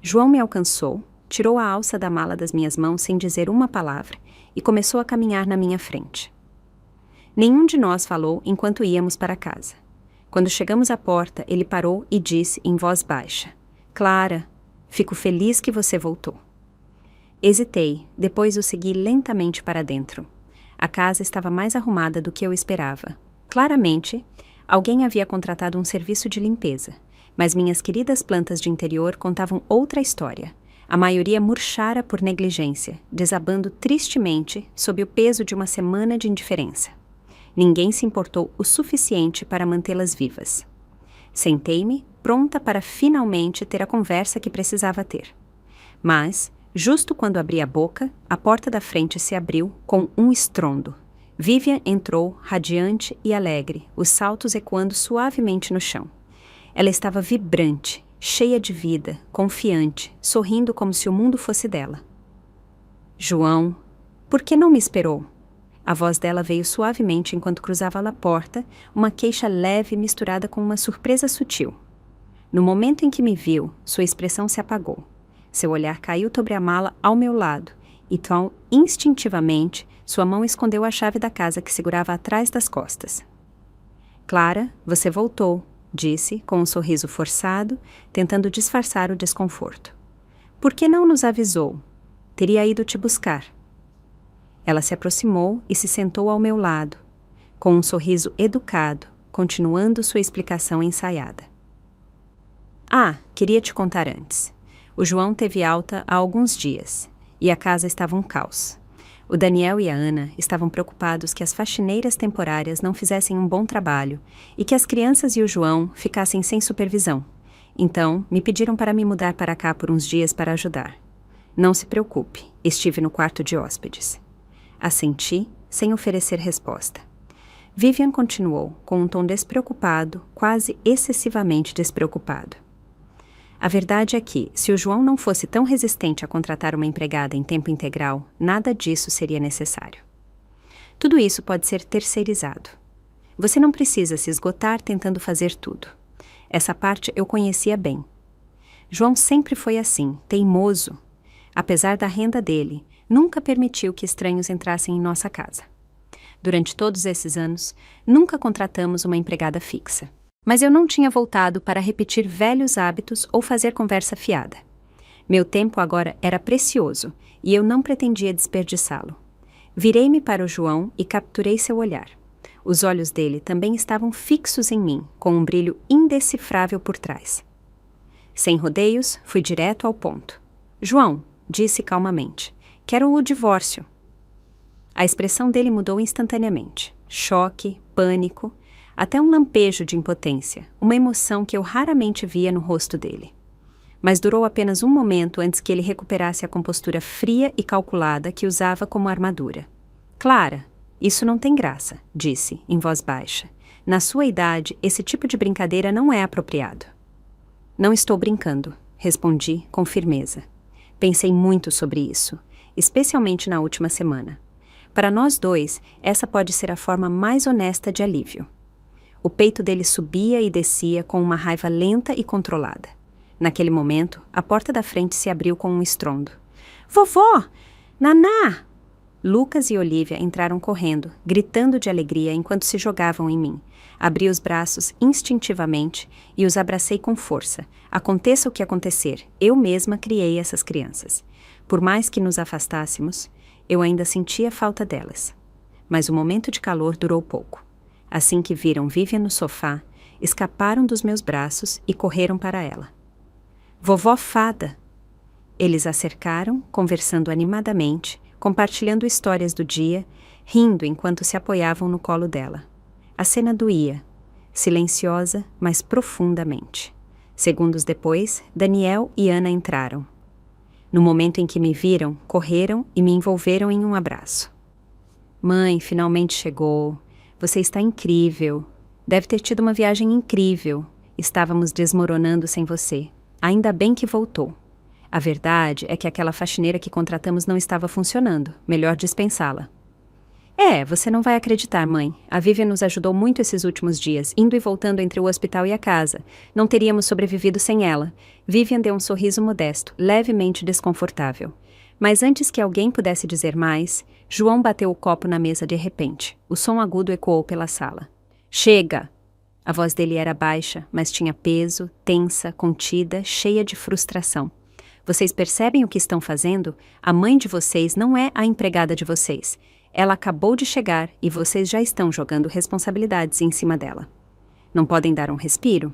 João me alcançou, tirou a alça da mala das minhas mãos sem dizer uma palavra e começou a caminhar na minha frente. Nenhum de nós falou enquanto íamos para casa. Quando chegamos à porta, ele parou e disse em voz baixa: Clara, fico feliz que você voltou. Hesitei, depois o segui lentamente para dentro. A casa estava mais arrumada do que eu esperava. Claramente, alguém havia contratado um serviço de limpeza, mas minhas queridas plantas de interior contavam outra história. A maioria murchara por negligência, desabando tristemente sob o peso de uma semana de indiferença. Ninguém se importou o suficiente para mantê-las vivas. Sentei-me, pronta para finalmente ter a conversa que precisava ter. Mas, justo quando abri a boca, a porta da frente se abriu com um estrondo. Vivian entrou, radiante e alegre, os saltos ecoando suavemente no chão. Ela estava vibrante, cheia de vida, confiante, sorrindo como se o mundo fosse dela. João, por que não me esperou? A voz dela veio suavemente enquanto cruzava a porta, uma queixa leve misturada com uma surpresa sutil. No momento em que me viu, sua expressão se apagou. Seu olhar caiu sobre a mala ao meu lado, e então, instintivamente, sua mão escondeu a chave da casa que segurava atrás das costas. Clara, você voltou, disse, com um sorriso forçado, tentando disfarçar o desconforto. Por que não nos avisou? Teria ido te buscar. Ela se aproximou e se sentou ao meu lado, com um sorriso educado, continuando sua explicação ensaiada. Queria te contar antes. O João teve alta há alguns dias, e a casa estava um caos. O Daniel e a Ana estavam preocupados que as faxineiras temporárias não fizessem um bom trabalho e que as crianças e o João ficassem sem supervisão. Então, me pediram para me mudar para cá por uns dias para ajudar. Não se preocupe, estive no quarto de hóspedes. Assenti, sem oferecer resposta. Vivian continuou, com um tom despreocupado, quase excessivamente despreocupado. A verdade é que, se o João não fosse tão resistente a contratar uma empregada em tempo integral, nada disso seria necessário. Tudo isso pode ser terceirizado. Você não precisa se esgotar tentando fazer tudo. Essa parte eu conhecia bem. João sempre foi assim, teimoso. Apesar da renda dele, nunca permitiu que estranhos entrassem em nossa casa. Durante todos esses anos, nunca contratamos uma empregada fixa. Mas eu não tinha voltado para repetir velhos hábitos ou fazer conversa fiada. Meu tempo agora era precioso e eu não pretendia desperdiçá-lo. Virei-me para o João e capturei seu olhar. Os olhos dele também estavam fixos em mim, com um brilho indecifrável por trás. Sem rodeios, fui direto ao ponto. João, disse calmamente, quero o divórcio. A expressão dele mudou instantaneamente. Choque, pânico, até um lampejo de impotência, uma emoção que eu raramente via no rosto dele. Mas durou apenas um momento antes que ele recuperasse a compostura fria e calculada que usava como armadura. Clara, isso não tem graça, disse, em voz baixa. Na sua idade, esse tipo de brincadeira não é apropriado. Não estou brincando, respondi com firmeza. Pensei muito sobre isso, especialmente na última semana. Para nós dois, essa pode ser a forma mais honesta de alívio. O peito dele subia e descia com uma raiva lenta e controlada. Naquele momento, a porta da frente se abriu com um estrondo. Vovó! Naná! Lucas e Olivia entraram correndo, gritando de alegria enquanto se jogavam em mim. Abri os braços instintivamente e os abracei com força. Aconteça o que acontecer, eu mesma criei essas crianças. Por mais que nos afastássemos, eu ainda sentia falta delas. Mas o momento de calor durou pouco. Assim que viram Vivian no sofá, escaparam dos meus braços e correram para ela. Vovó Fada! Eles a cercaram, conversando animadamente, compartilhando histórias do dia, rindo enquanto se apoiavam no colo dela. A cena doía, silenciosa, mas profundamente. Segundos depois, Daniel e Ana entraram. No momento em que me viram, correram e me envolveram em um abraço. Mãe, finalmente chegou. Você está incrível. Deve ter tido uma viagem incrível. Estávamos desmoronando sem você. Ainda bem que voltou. A verdade é que aquela faxineira que contratamos não estava funcionando. Melhor dispensá-la. Você não vai acreditar, mãe. A Vivian nos ajudou muito esses últimos dias, indo e voltando entre o hospital e a casa. Não teríamos sobrevivido sem ela. Vivian deu um sorriso modesto, levemente desconfortável. Mas antes que alguém pudesse dizer mais, João bateu o copo na mesa de repente. O som agudo ecoou pela sala. Chega! A voz dele era baixa, mas tinha peso, tensa, contida, cheia de frustração. Vocês percebem o que estão fazendo? A mãe de vocês não é a empregada de vocês. Ela acabou de chegar e vocês já estão jogando responsabilidades em cima dela. Não podem dar um respiro?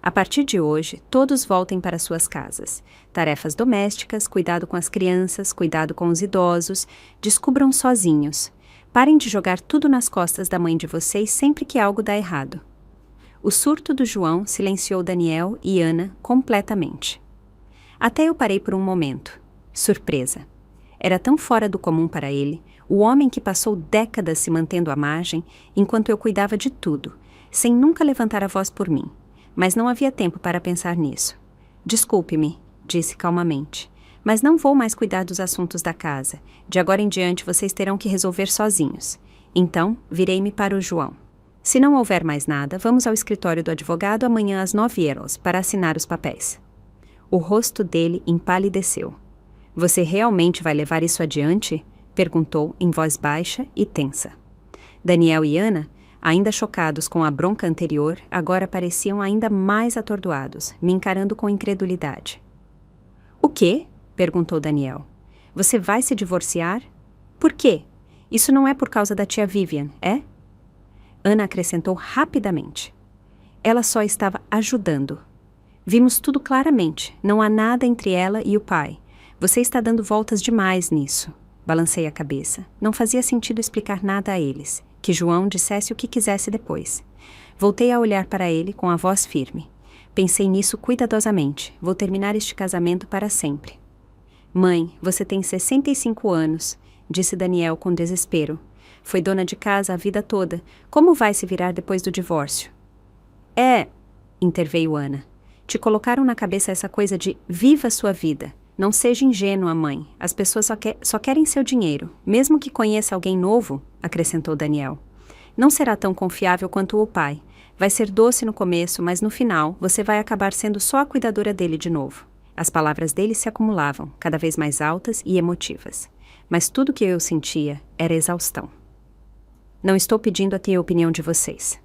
A partir de hoje, todos voltem para suas casas. Tarefas domésticas, cuidado com as crianças, cuidado com os idosos, descubram sozinhos. Parem de jogar tudo nas costas da mãe de vocês sempre que algo dá errado. O surto do João silenciou Daniel e Ana completamente. Até eu parei por um momento. Surpresa. Era tão fora do comum para ele, o homem que passou décadas se mantendo à margem, enquanto eu cuidava de tudo, sem nunca levantar a voz por mim. Mas não havia tempo para pensar nisso. Desculpe-me, disse calmamente, mas não vou mais cuidar dos assuntos da casa. De agora em diante vocês terão que resolver sozinhos. Então, virei-me para o João. Se não houver mais nada, vamos ao escritório do advogado amanhã às 9 horas para assinar os papéis. O rosto dele empalideceu. Você realmente vai levar isso adiante? Perguntou em voz baixa e tensa. Daniel e Ana, ainda chocados com a bronca anterior, agora pareciam ainda mais atordoados, me encarando com incredulidade. O quê? Perguntou Daniel. Você vai se divorciar? Por quê? Isso não é por causa da tia Vivian, é? Ana acrescentou rapidamente. Ela só estava ajudando. Vimos tudo claramente, não há nada entre ela e o pai. Você está dando voltas demais nisso. Balancei a cabeça. Não fazia sentido explicar nada a eles. Que João dissesse o que quisesse depois. Voltei a olhar para ele com a voz firme. Pensei nisso cuidadosamente. Vou terminar este casamento para sempre. Mãe, você tem 65 anos, disse Daniel com desespero. Foi dona de casa a vida toda. Como vai se virar depois do divórcio? Interveio Ana. Te colocaram na cabeça essa coisa de viva sua vida. Não seja ingênua, mãe. As pessoas só querem seu dinheiro. Mesmo que conheça alguém novo, acrescentou Daniel. Não será tão confiável quanto o pai. Vai ser doce no começo, mas no final, você vai acabar sendo só a cuidadora dele de novo. As palavras dele se acumulavam, cada vez mais altas e emotivas. Mas tudo que eu sentia era exaustão. Não estou pedindo aqui a opinião de vocês.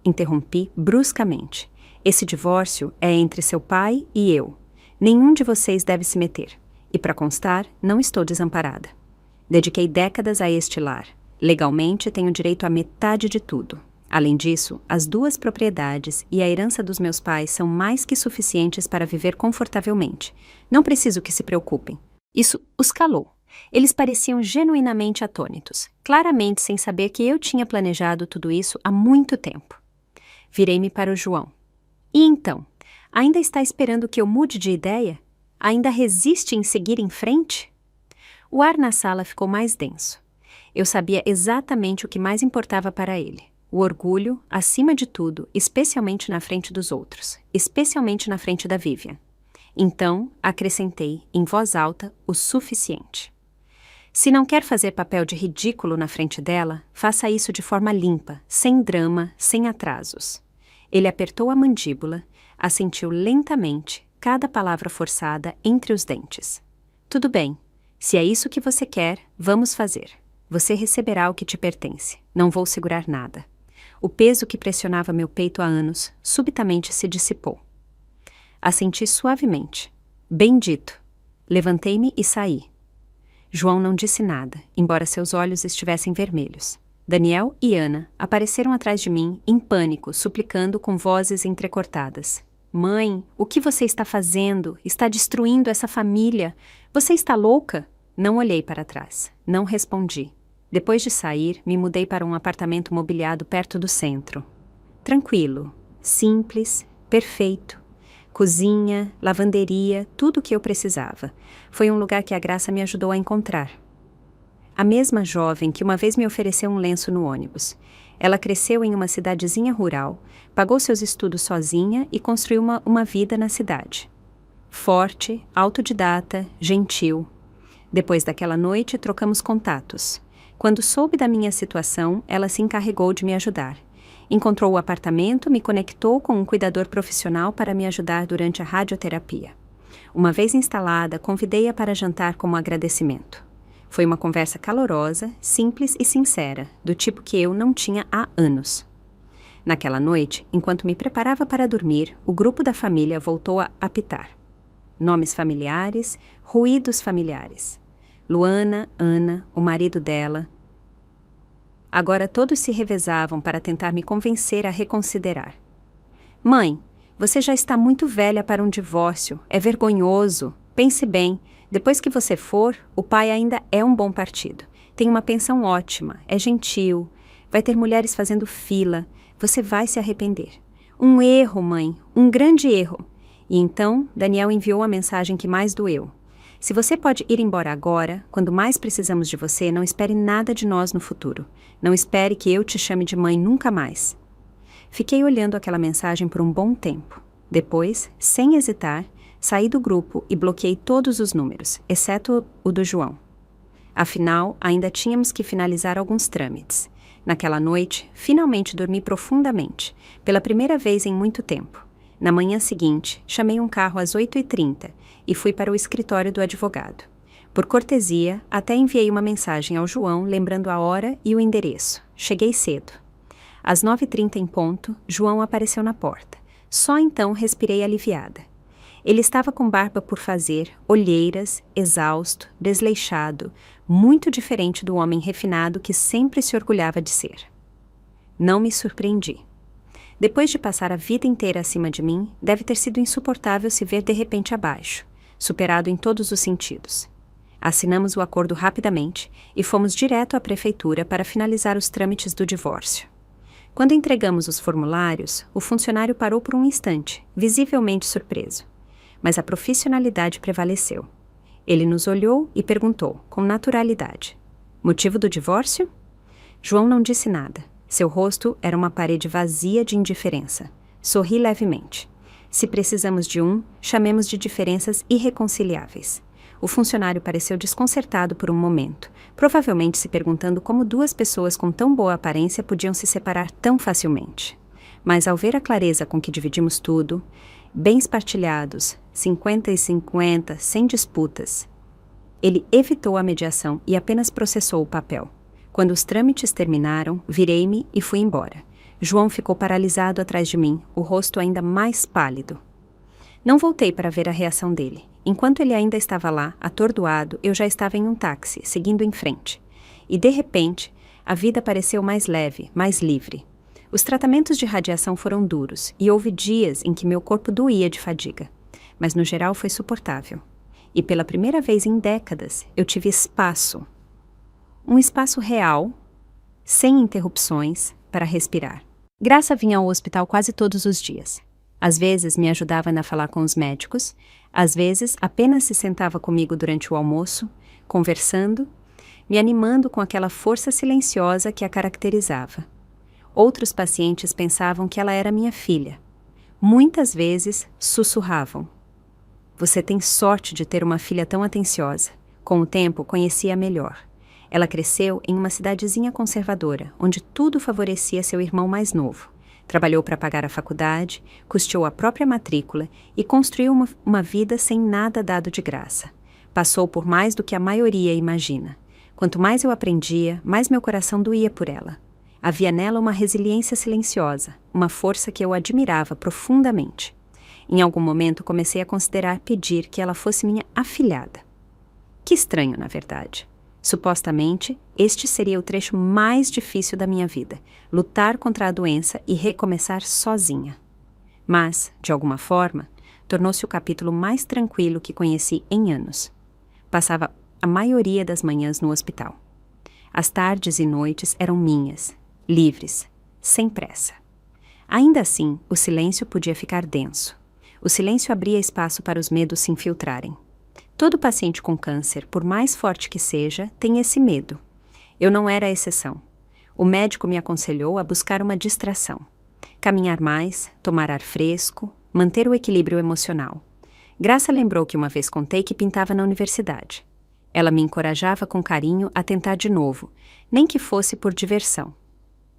Interrompi bruscamente. Esse divórcio é entre seu pai e eu. Nenhum de vocês deve se meter. E para constar, não estou desamparada. Dediquei décadas a este lar. Legalmente, tenho direito à metade de tudo. Além disso, as 2 propriedades e a herança dos meus pais são mais que suficientes para viver confortavelmente. Não preciso que se preocupem. Isso os calou. Eles pareciam genuinamente atônitos, claramente sem saber que eu tinha planejado tudo isso há muito tempo. Virei-me para o João. E então? Ainda está esperando que eu mude de ideia? Ainda resiste em seguir em frente? O ar na sala ficou mais denso. Eu sabia exatamente o que mais importava para ele. O orgulho, acima de tudo, especialmente na frente dos outros, especialmente na frente da Vivian. Então, acrescentei, em voz alta, o suficiente. Se não quer fazer papel de ridículo na frente dela, faça isso de forma limpa, sem drama, sem atrasos. Ele apertou a mandíbula, assentiu lentamente, cada palavra forçada entre os dentes. Tudo bem. Se é isso que você quer, vamos fazer. Você receberá o que te pertence. Não vou segurar nada. O peso que pressionava meu peito há anos subitamente se dissipou. Assenti suavemente. Bem dito. Levantei-me e saí. João não disse nada, embora seus olhos estivessem vermelhos. Daniel e Ana apareceram atrás de mim, em pânico, suplicando com vozes entrecortadas. Mãe, o que você está fazendo? Está destruindo essa família. Você está louca? Não olhei para trás. Não respondi. Depois de sair, me mudei para um apartamento mobiliado perto do centro. Tranquilo, simples, perfeito. Cozinha, lavanderia, tudo o que eu precisava. Foi um lugar que a Graça me ajudou a encontrar. A mesma jovem que uma vez me ofereceu um lenço no ônibus. Ela cresceu em uma cidadezinha rural, pagou seus estudos sozinha e construiu uma vida na cidade. Forte, autodidata, gentil. Depois daquela noite, trocamos contatos. Quando soube da minha situação, ela se encarregou de me ajudar. Encontrou o apartamento, me conectou com um cuidador profissional para me ajudar durante a radioterapia. Uma vez instalada, convidei-a para jantar como agradecimento. Foi uma conversa calorosa, simples e sincera, do tipo que eu não tinha há anos. Naquela noite, enquanto me preparava para dormir, o grupo da família voltou a apitar. Nomes familiares, ruídos familiares. Luana, Ana, o marido dela. Agora todos se revezavam para tentar me convencer a reconsiderar. Mãe, você já está muito velha para um divórcio. É vergonhoso. Pense bem. Depois que você for, o pai ainda é um bom partido. Tem uma pensão ótima. É gentil. Vai ter mulheres fazendo fila. Você vai se arrepender. Um erro, mãe. Um grande erro. E então, Daniel enviou a mensagem que mais doeu. Se você pode ir embora agora, quando mais precisamos de você, não espere nada de nós no futuro. Não espere que eu te chame de mãe nunca mais. Fiquei olhando aquela mensagem por um bom tempo. Depois, sem hesitar, saí do grupo e bloqueei todos os números, exceto o do João. Afinal, ainda tínhamos que finalizar alguns trâmites. Naquela noite, finalmente dormi profundamente, pela primeira vez em muito tempo. Na manhã seguinte, chamei um carro às 8h30 e fui para o escritório do advogado. Por cortesia, até enviei uma mensagem ao João lembrando a hora e o endereço. Cheguei cedo. Às 9h30 em ponto, João apareceu na porta. Só então respirei aliviada. Ele estava com barba por fazer, olheiras, exausto, desleixado, muito diferente do homem refinado que sempre se orgulhava de ser. Não me surpreendi. Depois de passar a vida inteira acima de mim, deve ter sido insuportável se ver de repente abaixo, superado em todos os sentidos. Assinamos o acordo rapidamente e fomos direto à prefeitura para finalizar os trâmites do divórcio. Quando entregamos os formulários, o funcionário parou por um instante, visivelmente surpreso. Mas a profissionalidade prevaleceu. Ele nos olhou e perguntou, com naturalidade: "Motivo do divórcio?" João não disse nada. Seu rosto era uma parede vazia de indiferença. Sorri levemente. Se precisamos de chamemos de diferenças irreconciliáveis. O funcionário pareceu desconcertado por um momento, provavelmente se perguntando como duas pessoas com tão boa aparência podiam se separar tão facilmente. Mas ao ver a clareza com que dividimos tudo, bens partilhados, 50 e 50, sem disputas, ele evitou a mediação e apenas processou o papel. Quando os trâmites terminaram, virei-me e fui embora. João ficou paralisado atrás de mim, o rosto ainda mais pálido. Não voltei para ver a reação dele. Enquanto ele ainda estava lá, atordoado, eu já estava em um táxi, seguindo em frente. E, de repente, a vida pareceu mais leve, mais livre. Os tratamentos de radiação foram duros, e houve dias em que meu corpo doía de fadiga. Mas, no geral, foi suportável. E, pela primeira vez em décadas, eu tive espaço. Um espaço real, sem interrupções, para respirar. Graça vinha ao hospital quase todos os dias. Às vezes me ajudava a falar com os médicos, às vezes apenas se sentava comigo durante o almoço, conversando, me animando com aquela força silenciosa que a caracterizava. Outros pacientes pensavam que ela era minha filha. Muitas vezes sussurravam: "Você tem sorte de ter uma filha tão atenciosa." Com o tempo, conhecia-a melhor. Ela cresceu em uma cidadezinha conservadora, onde tudo favorecia seu irmão mais novo. Trabalhou para pagar a faculdade, custeou a própria matrícula e construiu uma vida sem nada dado de graça. Passou por mais do que a maioria imagina. Quanto mais eu aprendia, mais meu coração doía por ela. Havia nela uma resiliência silenciosa, uma força que eu admirava profundamente. Em algum momento comecei a considerar pedir que ela fosse minha afilhada. Que estranho, na verdade. Supostamente, este seria o trecho mais difícil da minha vida, lutar contra a doença e recomeçar sozinha. Mas, de alguma forma, tornou-se o capítulo mais tranquilo que conheci em anos. Passava a maioria das manhãs no hospital. As tardes e noites eram minhas, livres, sem pressa. Ainda assim, o silêncio podia ficar denso. O silêncio abria espaço para os medos se infiltrarem. Todo paciente com câncer, por mais forte que seja, tem esse medo. Eu não era a exceção. O médico me aconselhou a buscar uma distração. Caminhar mais, tomar ar fresco, manter o equilíbrio emocional. Graça lembrou que uma vez contei que pintava na universidade. Ela me encorajava com carinho a tentar de novo, nem que fosse por diversão.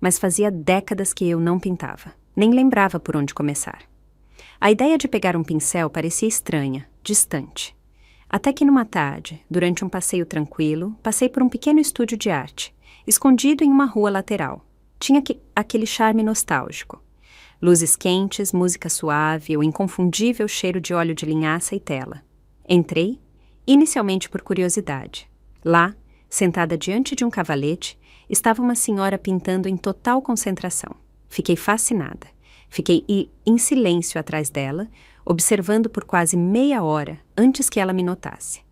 Mas fazia décadas que eu não pintava, nem lembrava por onde começar. A ideia de pegar um pincel parecia estranha, distante. Até que numa tarde, durante um passeio tranquilo, passei por um pequeno estúdio de arte, escondido em uma rua lateral. Tinha aquele charme nostálgico. Luzes quentes, música suave, o inconfundível cheiro de óleo de linhaça e tela. Entrei, inicialmente por curiosidade. Lá, sentada diante de um cavalete, estava uma senhora pintando em total concentração. Fiquei fascinada. Fiquei em silêncio atrás dela, observando por quase meia hora antes que ela me notasse.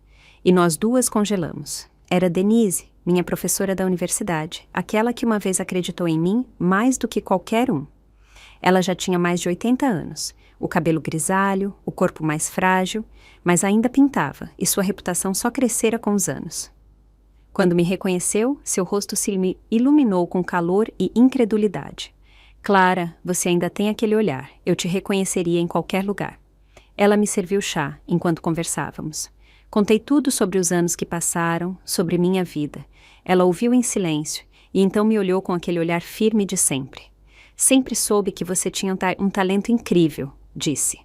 E nós duas congelamos. Era Denise, minha professora da universidade, aquela que uma vez acreditou em mim mais do que qualquer um. Ela já tinha mais de 80 anos, o cabelo grisalho, o corpo mais frágil, mas ainda pintava, e sua reputação só crescera com os anos. Quando me reconheceu, seu rosto se iluminou com calor e incredulidade. "Clara, você ainda tem aquele olhar. Eu te reconheceria em qualquer lugar." Ela me serviu chá enquanto conversávamos. Contei tudo sobre os anos que passaram, sobre minha vida. Ela ouviu em silêncio, E então me olhou com aquele olhar firme de sempre. Sempre soube que você tinha um talento incrível, disse.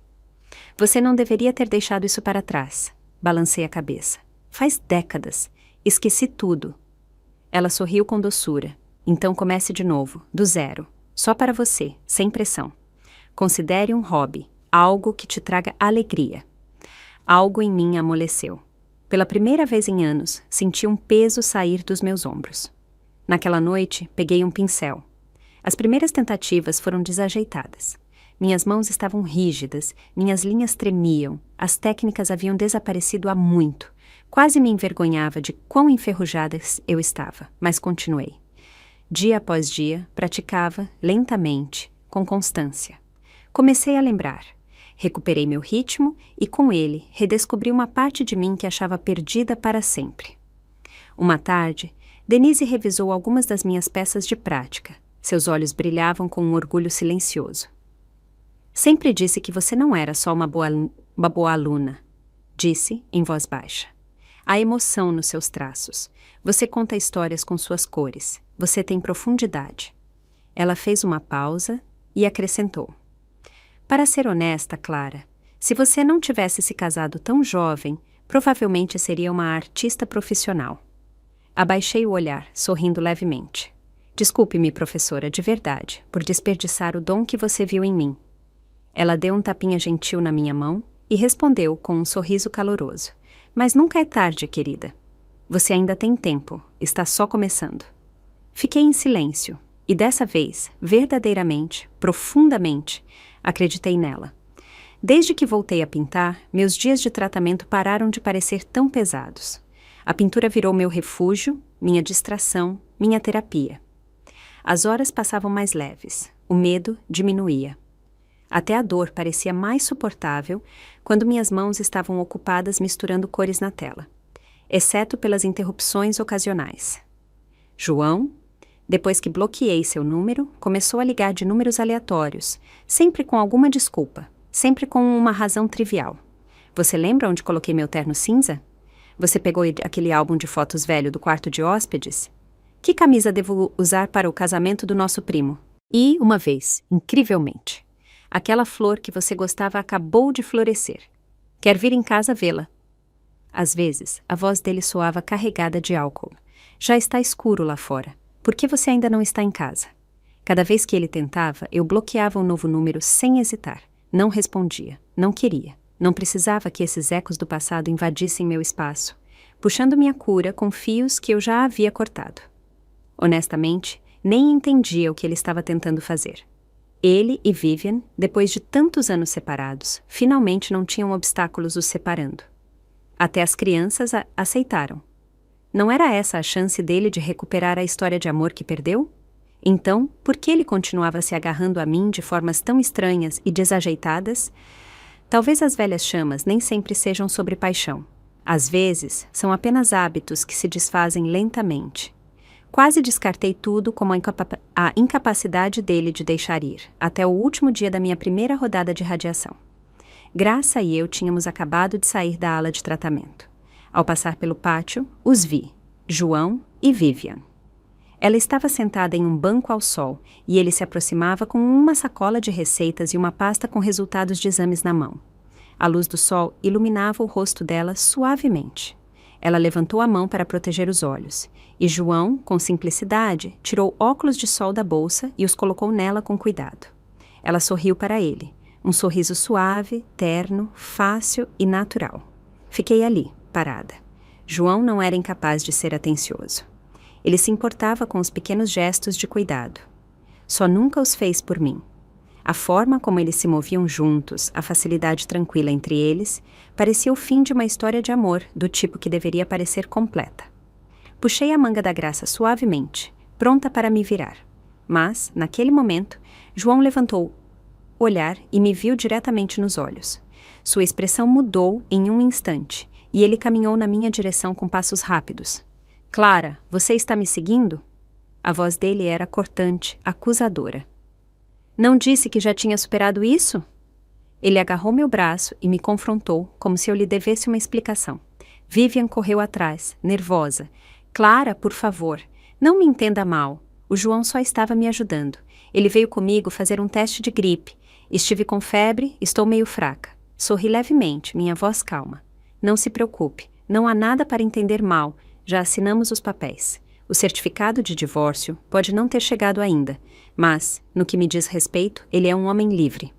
Você não deveria ter deixado isso para trás. Balancei a cabeça. Faz décadas. Esqueci tudo. Ela sorriu com doçura. Então comece de novo, do zero. Só para você, sem pressão. Considere um hobby, algo que te traga alegria. Algo em mim amoleceu. Pela primeira vez em anos, senti um peso sair dos meus ombros. Naquela noite, peguei um pincel. As primeiras tentativas foram desajeitadas. Minhas mãos estavam rígidas, minhas linhas tremiam, as técnicas haviam desaparecido há muito. Quase me envergonhava de quão enferrujada eu estava, mas continuei. Dia após dia, praticava, lentamente, com constância. Comecei a lembrar. Recuperei meu ritmo e, com ele, redescobri uma parte de mim que achava perdida para sempre. Uma tarde, Denise revisou algumas das minhas peças de prática. Seus olhos brilhavam com um orgulho silencioso. Sempre disse que você não era só uma boa aluna, disse em voz baixa. Há emoção nos seus traços. Você conta histórias com suas cores. Você tem profundidade. Ela fez uma pausa e acrescentou. Para ser honesta, Clara, se você não tivesse se casado tão jovem, provavelmente seria uma artista profissional. Abaixei o olhar, sorrindo levemente. Desculpe-me, professora, de verdade, por desperdiçar o dom que você viu em mim. Ela deu um tapinha gentil na minha mão e respondeu com um sorriso caloroso. Mas nunca é tarde, querida. Você ainda tem tempo, está só começando. Fiquei em silêncio, e dessa vez, verdadeiramente, profundamente, acreditei nela. Desde que voltei a pintar, meus dias de tratamento pararam de parecer tão pesados. A pintura virou meu refúgio, minha distração, minha terapia. As horas passavam mais leves, o medo diminuía. Até a dor parecia mais suportável quando minhas mãos estavam ocupadas misturando cores na tela, exceto pelas interrupções ocasionais. João, depois que bloqueei seu número, começou a ligar de números aleatórios, sempre com alguma desculpa, sempre com uma razão trivial. Você lembra onde coloquei meu terno cinza? Você pegou aquele álbum de fotos velho do quarto de hóspedes? Que camisa devo usar para o casamento do nosso primo? E, uma vez, incrivelmente, aquela flor que você gostava acabou de florescer. Quer vir em casa vê-la? Às vezes, a voz dele soava carregada de álcool. Já está escuro lá fora. Por que você ainda não está em casa? Cada vez que ele tentava, eu bloqueava um novo número sem hesitar. Não respondia. Não queria. Não precisava que esses ecos do passado invadissem meu espaço, puxando minha cura com fios que eu já havia cortado. Honestamente, nem entendia o que ele estava tentando fazer. Ele e Vivian, depois de tantos anos separados, finalmente não tinham obstáculos os separando. Até as crianças aceitaram. Não era essa a chance dele de recuperar a história de amor que perdeu? Então, por que ele continuava se agarrando a mim de formas tão estranhas e desajeitadas? Talvez as velhas chamas nem sempre sejam sobre paixão. Às vezes, são apenas hábitos que se desfazem lentamente. Quase descartei tudo como a incapacidade dele de deixar ir, até o último dia da minha primeira rodada de radiação. Graça e eu tínhamos acabado de sair da ala de tratamento. Ao passar pelo pátio, os vi, João e Vivian. Ela estava sentada em um banco ao sol e ele se aproximava com uma sacola de receitas e uma pasta com resultados de exames na mão. A luz do sol iluminava o rosto dela suavemente. Ela levantou a mão para proteger os olhos, e João, com simplicidade, tirou óculos de sol da bolsa e os colocou nela com cuidado. Ela sorriu para ele, um sorriso suave, terno, fácil e natural. Fiquei ali, parada. João não era incapaz de ser atencioso. Ele se importava com os pequenos gestos de cuidado. Só nunca os fez por mim. A forma como eles se moviam juntos, a facilidade tranquila entre eles, parecia o fim de uma história de amor, do tipo que deveria parecer completa. Puxei a manga da Graça suavemente, pronta para me virar. Mas, naquele momento, João levantou o olhar e me viu diretamente nos olhos. Sua expressão mudou em um instante, e ele caminhou na minha direção com passos rápidos. Clara, você está me seguindo? A voz dele era cortante, acusadora. Não disse que já tinha superado isso? Ele agarrou meu braço e me confrontou, como se eu lhe devesse uma explicação. Vivian correu atrás, nervosa. Clara, por favor, Não me entenda mal, o João só estava me ajudando. Ele veio comigo fazer um teste de gripe. Estive com febre, estou meio fraca. Sorri levemente, minha voz calma. Não se preocupe, não há nada para entender mal, já assinamos os papéis. O certificado de divórcio pode não ter chegado ainda, mas, no que me diz respeito, ele é um homem livre.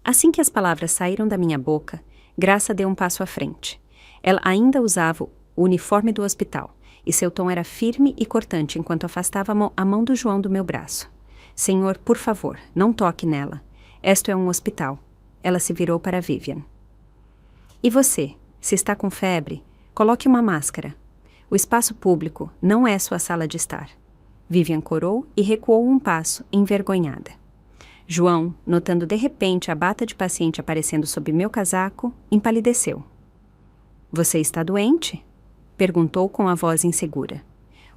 Assim que as palavras saíram da minha boca, Graça deu um passo à frente. Ela ainda usava o uniforme do hospital, e seu tom era firme e cortante enquanto afastava a mão do João do meu braço. Senhor, por favor, não toque nela. Este é um hospital. Ela se virou para Vivian. E você, se está com febre, coloque uma máscara. O espaço público não é sua sala de estar. Vivian corou e recuou um passo, envergonhada. João, notando de repente a bata de paciente aparecendo sob meu casaco, empalideceu. Você está doente? Perguntou com a voz insegura.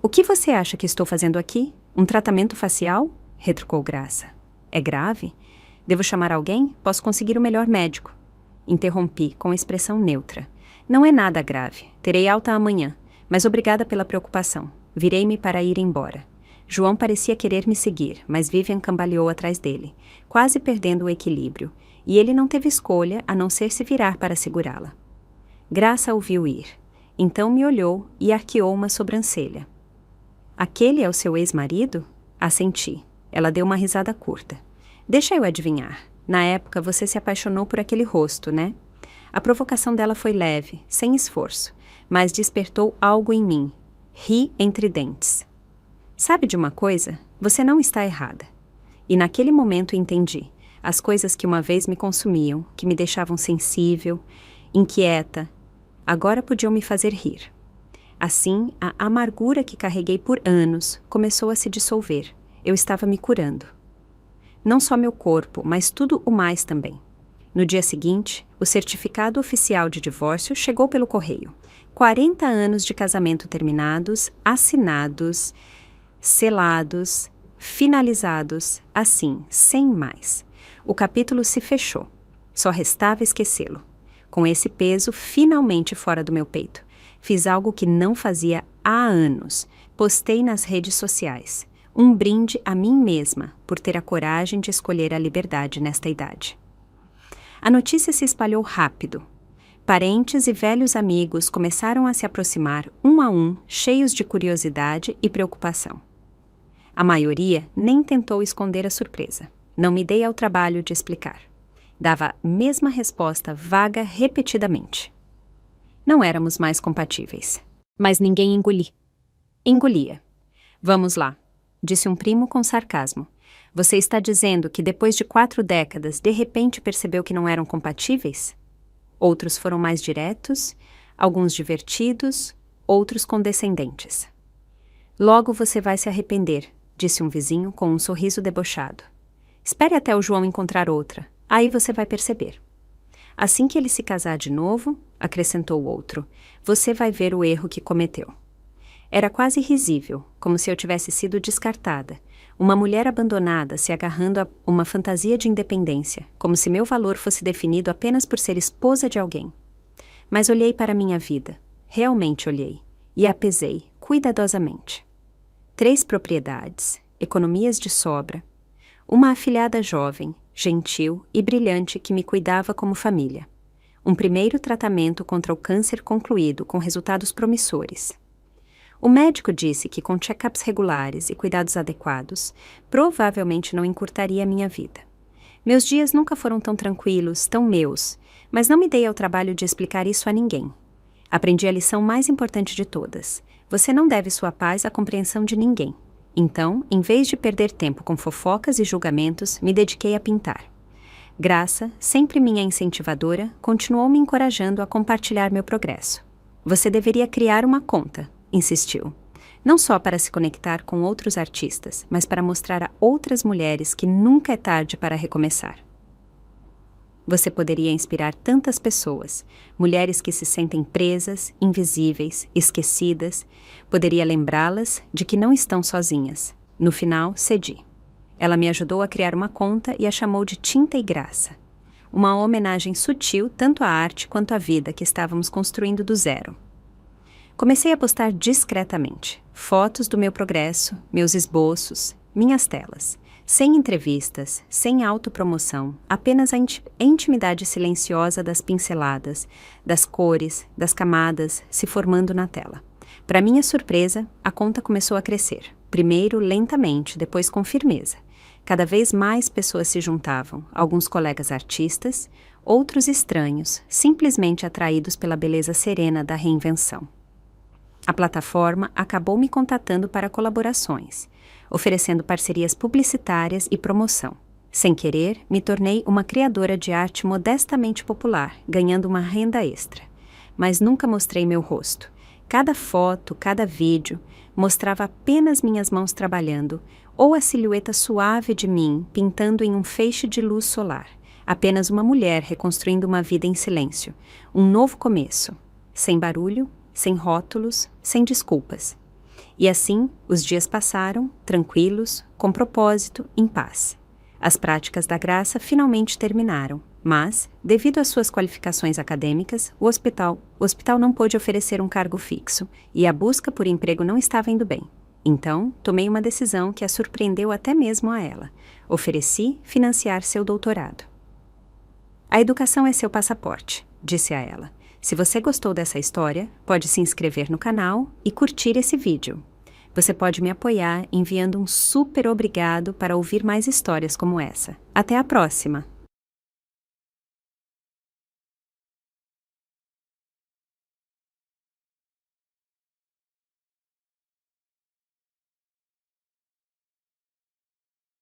O que você acha que estou fazendo aqui? Um tratamento facial? Retrucou Graça. É grave? Devo chamar alguém? Posso conseguir o melhor médico. Interrompi com expressão neutra. Não é nada grave. Terei alta amanhã. Mas obrigada pela preocupação. Virei-me para ir embora. João parecia querer me seguir, mas Vivian cambaleou atrás dele, quase perdendo o equilíbrio, e ele não teve escolha a não ser se virar para segurá-la. Graça o viu ir. Então me olhou e arqueou uma sobrancelha. Aquele é o seu ex-marido? Assenti. Ela deu uma risada curta. Deixa eu adivinhar. Na época você se apaixonou por aquele rosto, né? A provocação dela foi leve, sem esforço, mas despertou algo em mim. Ri entre dentes. Sabe de uma coisa? Você não está errada. E naquele momento entendi. As coisas que uma vez me consumiam, que me deixavam sensível, inquieta, agora podiam me fazer rir. Assim, a amargura que carreguei por anos começou a se dissolver. Eu estava me curando. Não só meu corpo, mas tudo o mais também. No dia seguinte, o certificado oficial de divórcio chegou pelo correio. 40 anos de casamento terminados, assinados, selados, finalizados, assim, sem mais. O capítulo se fechou. Só restava esquecê-lo. Com esse peso finalmente fora do meu peito, fiz algo que não fazia há anos. Postei nas redes sociais. Um brinde a mim mesma por ter a coragem de escolher a liberdade nesta idade. A notícia se espalhou rápido. Parentes e velhos amigos começaram a se aproximar um a um, cheios de curiosidade e preocupação. A maioria nem tentou esconder a surpresa. Não me dei ao trabalho de explicar. Dava a mesma resposta vaga repetidamente. Não éramos mais compatíveis. Mas ninguém engolia. Vamos lá, disse um primo com sarcasmo. Você está dizendo que depois de 4 décadas, de repente percebeu que não eram compatíveis? Outros foram mais diretos, alguns divertidos, outros condescendentes. Logo você vai se arrepender, disse um vizinho com um sorriso debochado. Espere até o João encontrar outra, aí você vai perceber. Assim que ele se casar de novo, acrescentou o outro, você vai ver o erro que cometeu. Era quase risível, como se eu tivesse sido descartada, uma mulher abandonada se agarrando a uma fantasia de independência, como se meu valor fosse definido apenas por ser esposa de alguém. Mas olhei para minha vida, realmente olhei, e a pesei cuidadosamente. 3 propriedades, economias de sobra, uma afilhada jovem, gentil e brilhante que me cuidava como família. Um primeiro tratamento contra o câncer concluído com resultados promissores. O médico disse que com check-ups regulares e cuidados adequados, provavelmente não encurtaria a minha vida. Meus dias nunca foram tão tranquilos, tão meus, mas não me dei ao trabalho de explicar isso a ninguém. Aprendi a lição mais importante de todas. Você não deve sua paz à compreensão de ninguém. Então, em vez de perder tempo com fofocas e julgamentos, me dediquei a pintar. Graça, sempre minha incentivadora, continuou me encorajando a compartilhar meu progresso. Você deveria criar uma conta, insistiu. Não só para se conectar com outros artistas, mas para mostrar a outras mulheres que nunca é tarde para recomeçar. Você poderia inspirar tantas pessoas, mulheres que se sentem presas, invisíveis, esquecidas. Poderia lembrá-las de que não estão sozinhas. No final, cedi. Ela me ajudou a criar uma conta e a chamou de Tinta e Graça. Uma homenagem sutil tanto à arte quanto à vida que estávamos construindo do zero. Comecei a postar discretamente fotos do meu progresso, meus esboços, minhas telas. Sem entrevistas, sem autopromoção, apenas a intimidade silenciosa das pinceladas, das cores, das camadas se formando na tela. Para minha surpresa, a conta começou a crescer. Primeiro lentamente, depois com firmeza. Cada vez mais pessoas se juntavam, alguns colegas artistas, outros estranhos, simplesmente atraídos pela beleza serena da reinvenção. A plataforma acabou me contatando para colaborações, oferecendo parcerias publicitárias e promoção. Sem querer, me tornei uma criadora de arte modestamente popular, ganhando uma renda extra. Mas nunca mostrei meu rosto. Cada foto, cada vídeo, mostrava apenas minhas mãos trabalhando, ou a silhueta suave de mim pintando em um feixe de luz solar. Apenas uma mulher reconstruindo uma vida em silêncio. Um novo começo. Sem barulho, sem rótulos, sem desculpas. E assim, os dias passaram, tranquilos, com propósito, em paz. As práticas da graça finalmente terminaram, mas, devido às suas qualificações acadêmicas, o hospital não pôde oferecer um cargo fixo e a busca por emprego não estava indo bem. Então, tomei uma decisão que a surpreendeu até mesmo a ela. Ofereci financiar seu doutorado. A educação é seu passaporte, disse a ela. Se você gostou dessa história, pode se inscrever no canal e curtir esse vídeo. Você pode me apoiar enviando um super obrigado para ouvir mais histórias como essa. Até a próxima!